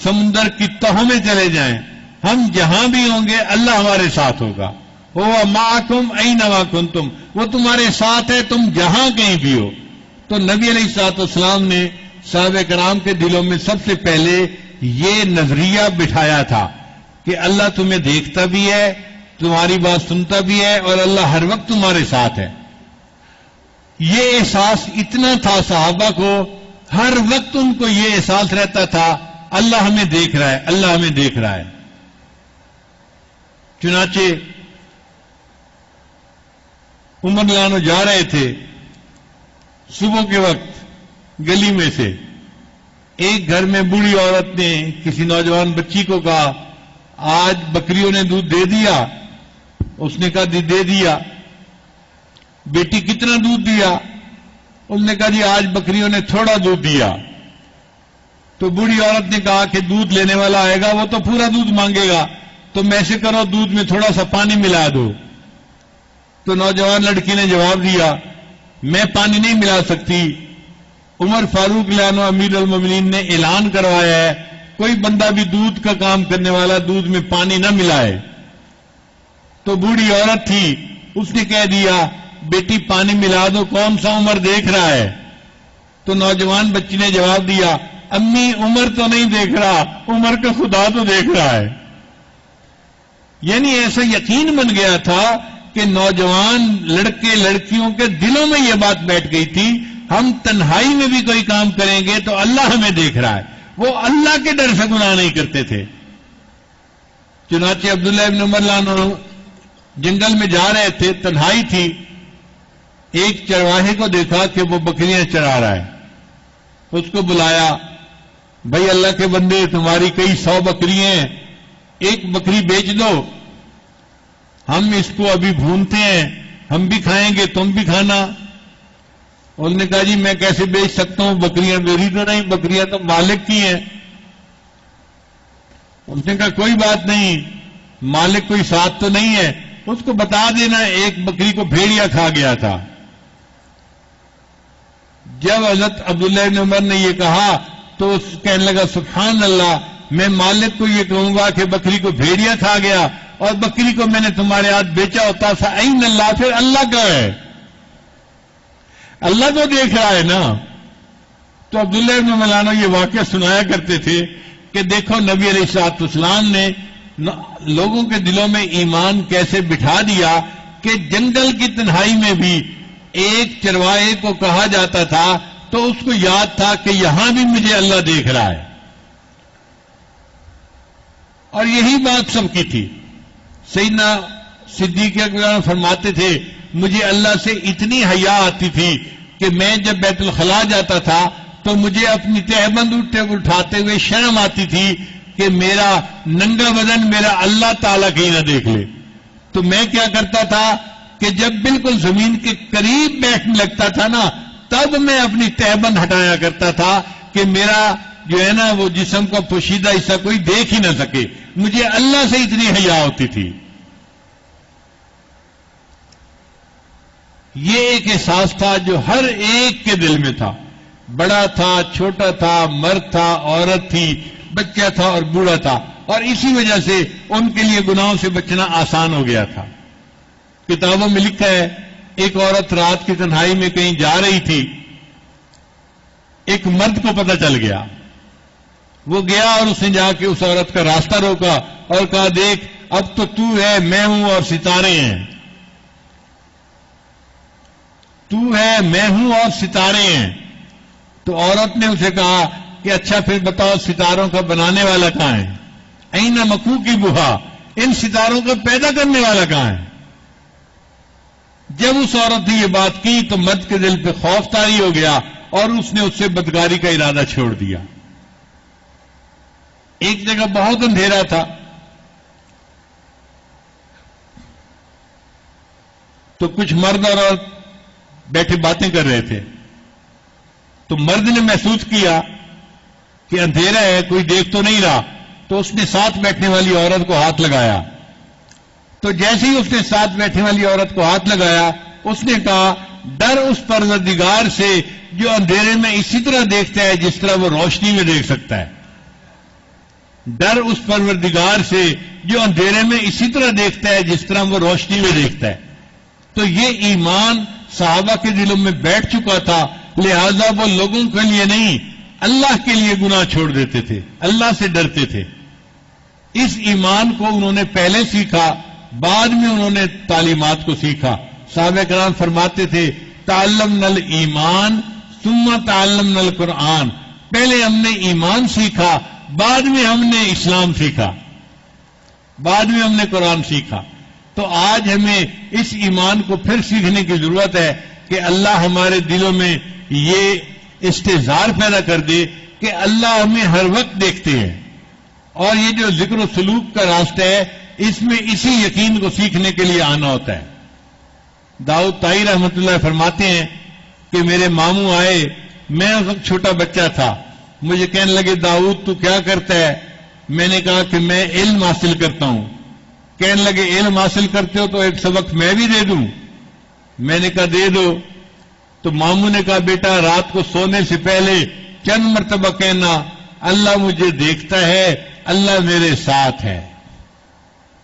سمندر کی تہوں میں چلے جائیں، ہم جہاں بھی ہوں گے اللہ ہمارے ساتھ ہوگا. ہوا معکم اینما کنتم، وہ تمہارے ساتھ ہے تم جہاں کہیں بھی ہو. تو نبی علیہ الصلوۃ والسلام نے صحابہ کرام کے دلوں میں سب سے پہلے یہ نظریہ بٹھایا تھا کہ اللہ تمہیں دیکھتا بھی ہے، تمہاری بات سنتا بھی ہے اور اللہ ہر وقت تمہارے ساتھ ہے. یہ احساس اتنا تھا صحابہ کو، ہر وقت ان کو یہ احساس رہتا تھا اللہ ہمیں دیکھ رہا ہے، اللہ ہمیں دیکھ رہا ہے. چنانچہ عمر رضی اللہ عنہ جا رہے تھے صبح کے وقت، گلی میں سے ایک گھر میں بوڑھی عورت نے کسی نوجوان بچی کو کہا آج بکریوں نے دودھ دے دیا؟ اس نے کہا دے دیا. بیٹی کتنا دودھ دیا؟ اس نے کہا جی آج بکریوں نے تھوڑا دودھ دیا. تو بوڑھی عورت نے کہا کہ دودھ لینے والا آئے گا وہ تو پورا دودھ مانگے گا، تم ایسے کرو دودھ میں تھوڑا سا پانی ملا دو. تو نوجوان لڑکی نے جواب دیا میں پانی نہیں ملا سکتی. عمر فاروق رضی اللہ عنہ امیر المومنین نے اعلان کروایا ہے کوئی بندہ بھی دودھ کا کام کرنے والا دودھ میں پانی نہ ملائے. تو بوڑھی عورت تھی، اس نے کہہ دیا بیٹی پانی ملا دو، کون سا عمر دیکھ رہا ہے؟ تو نوجوان بچی نے جواب دیا امی عمر تو نہیں دیکھ رہا، عمر کا خدا تو دیکھ رہا ہے. یعنی ایسا یقین بن گیا تھا کہ نوجوان لڑکے لڑکیوں کے دلوں میں یہ بات بیٹھ گئی تھی ہم تنہائی میں بھی کوئی کام کریں گے تو اللہ ہمیں دیکھ رہا ہے. وہ اللہ کے ڈر سے گناہ نہیں کرتے تھے. چنانچہ عبداللہ ابن عمر رضی اللہ عنہ جنگل میں جا رہے تھے، تنہائی تھی، ایک چرواہے کو دیکھا کہ وہ بکریاں چرا رہا ہے. اس کو بلایا بھائی اللہ کے بندے تمہاری کئی 100 بکریاں ہیں، ایک بکری بیچ دو، ہم اس کو ابھی بھونتے ہیں، ہم بھی کھائیں گے تم بھی کھانا. انہوں نے کہا جی میں کیسے بیچ سکتا ہوں، بکریاں میری تو نہیں، بکریاں تو مالک کی ہیں. اس نے کہا کوئی بات نہیں، مالک کوئی ساتھ تو نہیں ہے، اس کو بتا دینا ایک بکری کو بھیڑیا کھا گیا تھا. جب حضرت عبداللہ بن عمر نے یہ کہا تو اس کہنے لگا سبحان اللہ، میں مالک کو یہ کہوں گا کہ بکری کو بھیڑیا کھا گیا اور بکری کو میں نے تمہارے ہاتھ بیچا ہوتا تھا. این اللہ، پھر اللہ کا ہے، اللہ تو دیکھ رہا ہے نا. تو عبداللہ بن مولانا یہ واقعہ سنایا کرتے تھے کہ دیکھو نبی علیہ الصلوۃ والسلام نے لوگوں کے دلوں میں ایمان کیسے بٹھا دیا کہ جنگل کی تنہائی میں بھی ایک چرواہے کو کہا جاتا تھا تو اس کو یاد تھا کہ یہاں بھی مجھے اللہ دیکھ رہا ہے. اور یہی بات سب کی تھی. سیدنا صدیق اکبر فرماتے تھے مجھے اللہ سے اتنی حیا آتی تھی کہ میں جب بیت الخلاء جاتا تھا تو مجھے اپنی تہبند اٹھاتے ہوئے شرم آتی تھی کہ میرا ننگا بدن میرا اللہ تعالیٰ کہیں نہ دیکھ لے. تو میں کیا کرتا تھا کہ جب بالکل زمین کے قریب بیٹھنے لگتا تھا نا تب میں اپنی تہبند ہٹایا کرتا تھا کہ میرا جو ہے نا وہ جسم کا پوشیدہ حصہ کوئی دیکھ ہی نہ سکے. مجھے اللہ سے اتنی حیا ہوتی تھی. یہ ایک احساس تھا جو ہر ایک کے دل میں تھا، بڑا تھا، چھوٹا تھا، مرد تھا، عورت تھی، بچہ تھا اور بوڑھا تھا. اور اسی وجہ سے ان کے لیے گناہوں سے بچنا آسان ہو گیا تھا. کتابوں میں لکھا ہے ایک عورت رات کی تنہائی میں کہیں جا رہی تھی، ایک مرد کو پتہ چل گیا، وہ گیا اور اس نے جا کے اس عورت کا راستہ روکا اور کہا دیکھ اب تو ہے میں ہوں اور ستارے ہیں، تو ہے میں ہوں اور ستارے ہیں. تو عورت نے اسے کہا کہ اچھا پھر بتاؤ ستاروں کا بنانے والا کہاں ہے؟ اینا مکو کی بہا، ان ستاروں کو پیدا کرنے والا کہاں ہے؟ جب اس عورت نے یہ بات کی تو مرد کے دل پہ خوف طاری ہو گیا اور اس نے اس سے بدکاری کا ارادہ چھوڑ دیا۔ ایک جگہ بہت اندھیرا تھا، تو کچھ مرد اور عورت بیٹھے باتیں کر رہے تھے، تو مرد نے محسوس کیا کہ اندھیرا ہے، کوئی دیکھ تو نہیں رہا، تو اس نے ساتھ بیٹھنے والی عورت کو ہاتھ لگایا۔ تو جیسے ہی اس نے ساتھ بیٹھنے والی عورت کو ہاتھ لگایا، اس نے کہا ڈر اس پروردگار سے جو اندھیرے میں اسی طرح دیکھتا ہے جس طرح وہ روشنی میں دیکھ سکتا ہے۔ ڈر اس پروردگار سے جو اندھیرے میں اسی طرح دیکھتا ہے جس طرح وہ روشنی میں دیکھتا ہے۔ تو یہ ایمان صحابہ کے دلوں میں بیٹھ چکا تھا، لہذا وہ لوگوں کے لیے نہیں اللہ کے لیے گناہ چھوڑ دیتے تھے، اللہ سے ڈرتے تھے۔ اس ایمان کو انہوں نے پہلے سیکھا، بعد میں انہوں نے تعلیمات کو سیکھا۔ صحابہ کرام فرماتے تھے تعلمنا الایمان ثم تعلمنا القرآن، پہلے ہم نے ایمان سیکھا، بعد میں ہم نے اسلام سیکھا، بعد میں ہم نے قرآن سیکھا۔ تو آج ہمیں اس ایمان کو پھر سیکھنے کی ضرورت ہے کہ اللہ ہمارے دلوں میں یہ استحضار پیدا کر دے کہ اللہ ہمیں ہر وقت دیکھتے ہیں، اور یہ جو ذکر و سلوک کا راستہ ہے اس میں اسی یقین کو سیکھنے کے لیے آنا ہوتا ہے۔ داؤد طائی رحمۃ اللہ فرماتے ہیں کہ میرے ماموں آئے، میں اس وقت چھوٹا بچہ تھا، مجھے کہنے لگے داؤد تو کیا کرتا ہے؟ میں نے کہا کہ میں علم حاصل کرتا ہوں۔ کہنے لگے علم حاصل کرتے ہو تو ایک سبق میں بھی دے دوں؟ میں نے کہا دے دو۔ تو ماموں نے کہا بیٹا رات کو سونے سے پہلے چند مرتبہ کہنا اللہ مجھے دیکھتا ہے، اللہ میرے ساتھ ہے،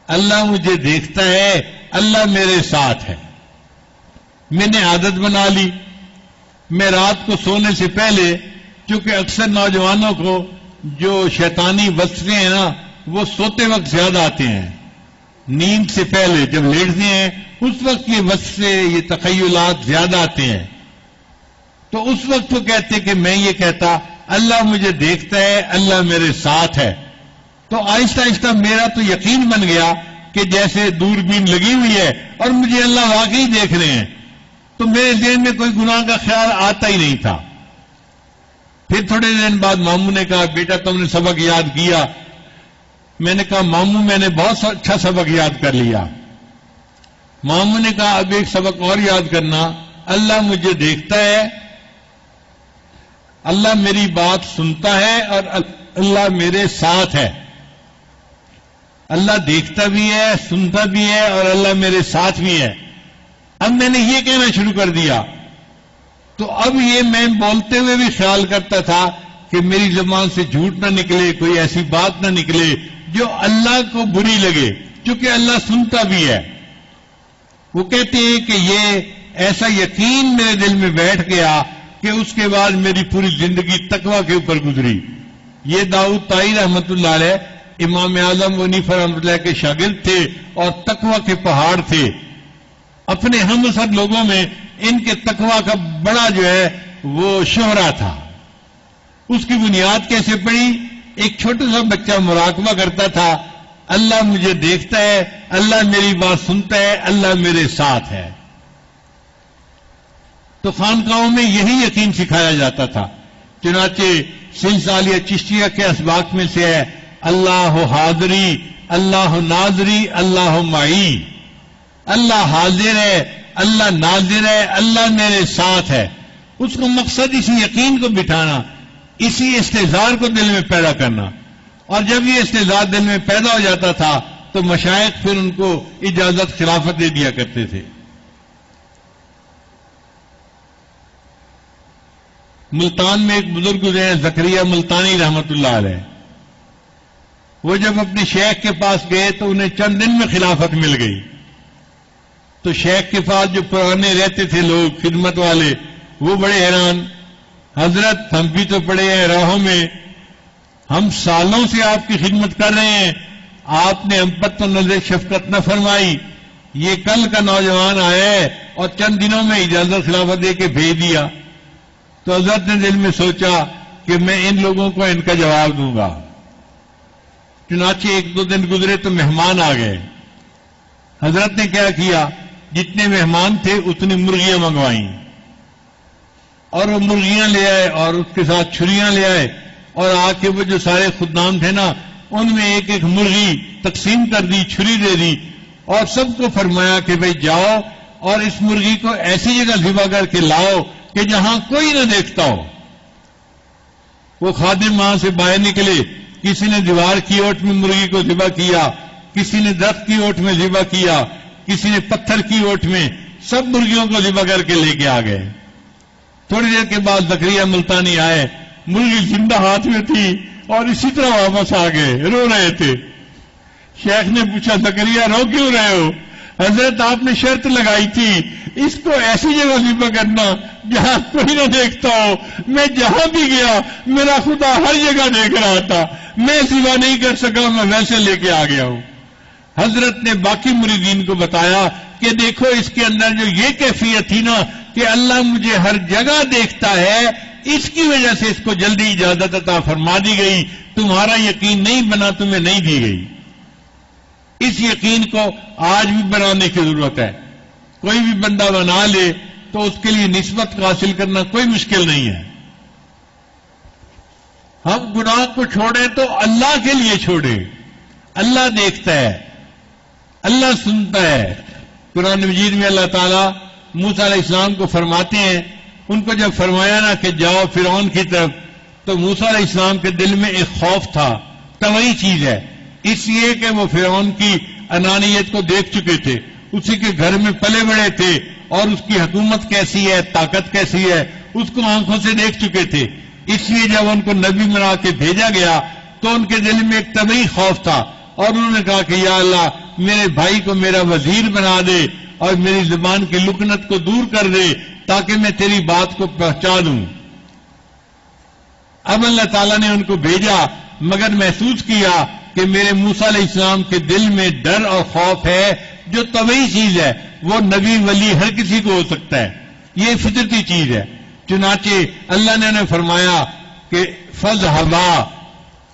اللہ مجھے دیکھتا ہے، اللہ میرے ساتھ ہے۔ میں نے عادت بنا لی، میں رات کو سونے سے پہلے، چونکہ اکثر نوجوانوں کو جو شیطانی وسوسے ہیں نا وہ سوتے وقت زیادہ آتے ہیں، نیند سے پہلے جب لیٹتے ہیں اس وقت یہ وسوسے، یہ تخیلات زیادہ آتے ہیں۔ تو اس وقت وہ کہتے کہ میں یہ کہتا اللہ مجھے دیکھتا ہے، اللہ میرے ساتھ ہے۔ تو آہستہ آہستہ میرا تو یقین بن گیا کہ جیسے دوربین لگی ہوئی ہے اور مجھے اللہ واقعی دیکھ رہے ہیں، تو میرے ذہن میں کوئی گناہ کا خیال آتا ہی نہیں تھا۔ پھر تھوڑے دن بعد ماموں نے کہا بیٹا تم نے سبق یاد کیا؟ میں نے کہا ماموں میں نے بہت اچھا سبق یاد کر لیا۔ ماموں نے کہا اب ایک سبق اور یاد کرنا، اللہ مجھے دیکھتا ہے، اللہ میری بات سنتا ہے، اور اللہ میرے ساتھ ہے۔ اللہ دیکھتا بھی ہے، سنتا بھی ہے، اور اللہ میرے ساتھ بھی ہے۔ اب میں نے یہ کہنا شروع کر دیا، تو اب یہ میں بولتے ہوئے بھی خیال کرتا تھا کہ میری زبان سے جھوٹ نہ نکلے، کوئی ایسی بات نہ نکلے جو اللہ کو بری لگے، کیونکہ اللہ سنتا بھی ہے۔ وہ کہتے ہیں کہ یہ ایسا یقین میرے دل میں بیٹھ گیا کہ اس کے بعد میری پوری زندگی تقویٰ کے اوپر گزری۔ یہ داؤد طائی رحمۃ اللہ علیہ امام اعظم حنیفہ رحمۃ اللہ کے شاگرد تھے اور تقویٰ کے پہاڑ تھے۔ اپنے ہم سب لوگوں میں ان کے تقویٰ کا بڑا جو ہے وہ شہرہ تھا۔ اس کی بنیاد کیسے پڑی؟ ایک چھوٹا سا بچہ مراقبہ کرتا تھا، اللہ مجھے دیکھتا ہے، اللہ میری بات سنتا ہے، اللہ میرے ساتھ ہے۔ تو خانقاہوں میں یہی یقین سکھایا جاتا تھا۔ چنانچہ سلسلہ چشتیہ کے اسباق میں سے ہے اللہ حاضری، اللہ ناظری، اللہ معی۔ اللہ حاضر ہے، اللہ ناظر ہے، اللہ میرے ساتھ ہے۔ اس کو مقصد اسی یقین کو بٹھانا، اسی استحضار کو دل میں پیدا کرنا، اور جب یہ استحضار دل میں پیدا ہو جاتا تھا تو مشائخ پھر ان کو اجازت خلافت دے دیا کرتے تھے۔ ملتان میں ایک بزرگ گزرے ہیں زکریا ملتانی رحمت اللہ علیہ، وہ جب اپنے شیخ کے پاس گئے تو انہیں چند دن میں خلافت مل گئی۔ تو شیخ کے پاس جو پرانے رہتے تھے لوگ خدمت والے وہ بڑے حیران، حضرت ہم بھی تو پڑے ہیں راہوں میں، ہم سالوں سے آپ کی خدمت کر رہے ہیں، آپ نے ہم پر تو نظر شفقت نہ فرمائی، یہ کل کا نوجوان آیا ہے اور چند دنوں میں اجازت خلافت دے کے بھیج دیا۔ تو حضرت نے دل میں سوچا کہ میں ان لوگوں کو ان کا جواب دوں گا، چنانچہ ایک دو دن گزرے تو مہمان آ گئے. حضرت نے کیا کیا، جتنے مہمان تھے اتنی مرغیاں منگوائیں اور وہ مرغیاں لے آئے اور اس کے ساتھ چھریاں لے آئے اور آ کے وہ جو سارے خدام تھے نا ان میں ایک ایک مرغی تقسیم کر دی، چھری دے دی اور سب کو فرمایا کہ بھئی جاؤ اور اس مرغی کو ایسی جگہ ذبح کر کے لاؤ کہ جہاں کوئی نہ دیکھتا ہو. وہ خادم وہاں سے باہر نکلے، کسی نے دیوار کی اوٹ میں مرغی کو ذبح کیا، کسی نے درخت کی اوٹ میں ذبح کیا، کسی نے پتھر کی اوٹ میں، سب مرغیوں کو ذبح کر کے لے کے آ گئے. تھوڑی دیر کے بعد زکریا ملتانی آئے، مرغی زندہ ہاتھ میں تھی اور اسی طرح واپس آ گئے، رو رہے تھے. شیخ نے پوچھا زکریا رو کیوں رہے ہو؟ حضرت آپ نے شرط لگائی تھی اس کو ایسی جگہ ذبح کرنا جہاں کوئی نہ دیکھتا ہو. میں جہاں بھی گیا میرا خدا ہر جگہ دیکھ رہا تھا، میں ذبح نہیں کر سکا، میں ویسے لے کے آ گیا ہوں. حضرت نے باقی مریدین کو بتایا کہ دیکھو اس کے اندر جو یہ کیفیت تھی نا کہ اللہ مجھے ہر جگہ دیکھتا ہے، اس کی وجہ سے اس کو جلدی اجازت عطا فرما دی گئی. تمہارا یقین نہیں بنا، تمہیں نہیں دی گئی. اس یقین کو آج بھی بنانے کی ضرورت ہے. کوئی بھی بندہ بنا لے تو اس کے لیے نسبت حاصل کرنا کوئی مشکل نہیں ہے. ہم گناہ کو چھوڑیں تو اللہ کے لیے چھوڑیں. اللہ دیکھتا ہے، اللہ سنتا ہے. قرآن مجید میں اللہ تعالیٰ موسیٰ علیہ السلام کو فرماتے ہیں، ان کو جب فرمایا نا کہ جاؤ فرعون کی طرف، تو موسیٰ علیہ السلام کے دل میں ایک خوف تھا. طبعی چیز ہے، اس لیے کہ وہ فرعون کی انانیت کو دیکھ چکے تھے، اسی کے گھر میں پلے بڑے تھے اور اس کی حکومت کیسی ہے، طاقت کیسی ہے، اس کو آنکھوں سے دیکھ چکے تھے. اس لیے جب ان کو نبی بنا کے بھیجا گیا تو ان کے دل میں ایک طبعی خوف تھا اور انہوں نے کہا کہ یا اللہ میرے بھائی کو میرا وزیر بنا دے اور میری زبان کی لکنت کو دور کر دے تاکہ میں تیری بات کو پہنچا دوں. اب اللہ تعالیٰ نے ان کو بھیجا، مگر محسوس کیا کہ میرے موسیٰ علیہ السلام کے دل میں ڈر اور خوف ہے جو طبعی چیز ہے. وہ نبی ولی ہر کسی کو ہو سکتا ہے، یہ فطرتی چیز ہے. چنانچہ اللہ نے انہیں فرمایا کہ فَاذْهَبَا،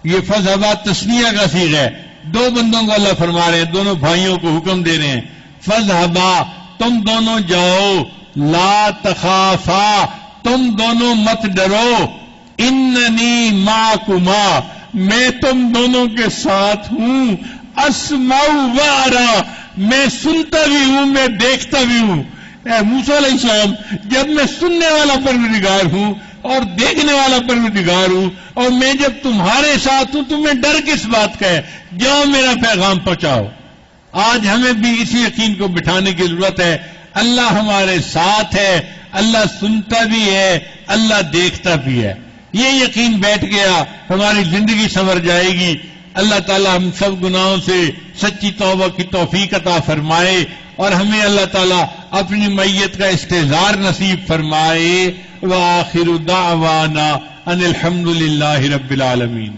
یہ فَاذْهَبَا تثنیہ کا صیغہ ہے. دو بندوں کو اللہ فرما رہے ہیں، دونوں بھائیوں کو حکم دے رہے ہیں. فَاذْهَبَا، تم دونوں جاؤ، لا تخافا، تم دونوں مت ڈرو، اننی معکما، میں تم دونوں کے ساتھ ہوں، اسمع و ارا، میں سنتا بھی ہوں میں دیکھتا بھی ہوں. اے موسیٰ علیہ السلام، جب میں سننے والا پروردگار ہوں اور دیکھنے والا پروردگار ہوں اور میں جب تمہارے ساتھ ہوں تمہیں ڈر کس بات کا ہے؟ جاؤ میرا پیغام پہنچاؤ. آج ہمیں بھی اسی یقین کو بٹھانے کی ضرورت ہے. اللہ ہمارے ساتھ ہے، اللہ سنتا بھی ہے، اللہ دیکھتا بھی ہے. یہ یقین بیٹھ گیا ہماری زندگی سنور جائے گی. اللہ تعالی ہم سب گناہوں سے سچی توبہ کی توفیق عطا فرمائے اور ہمیں اللہ تعالی اپنی معیت کا استحضار نصیب فرمائے. وآخر دعوانا ان الحمد للہ رب العالمین.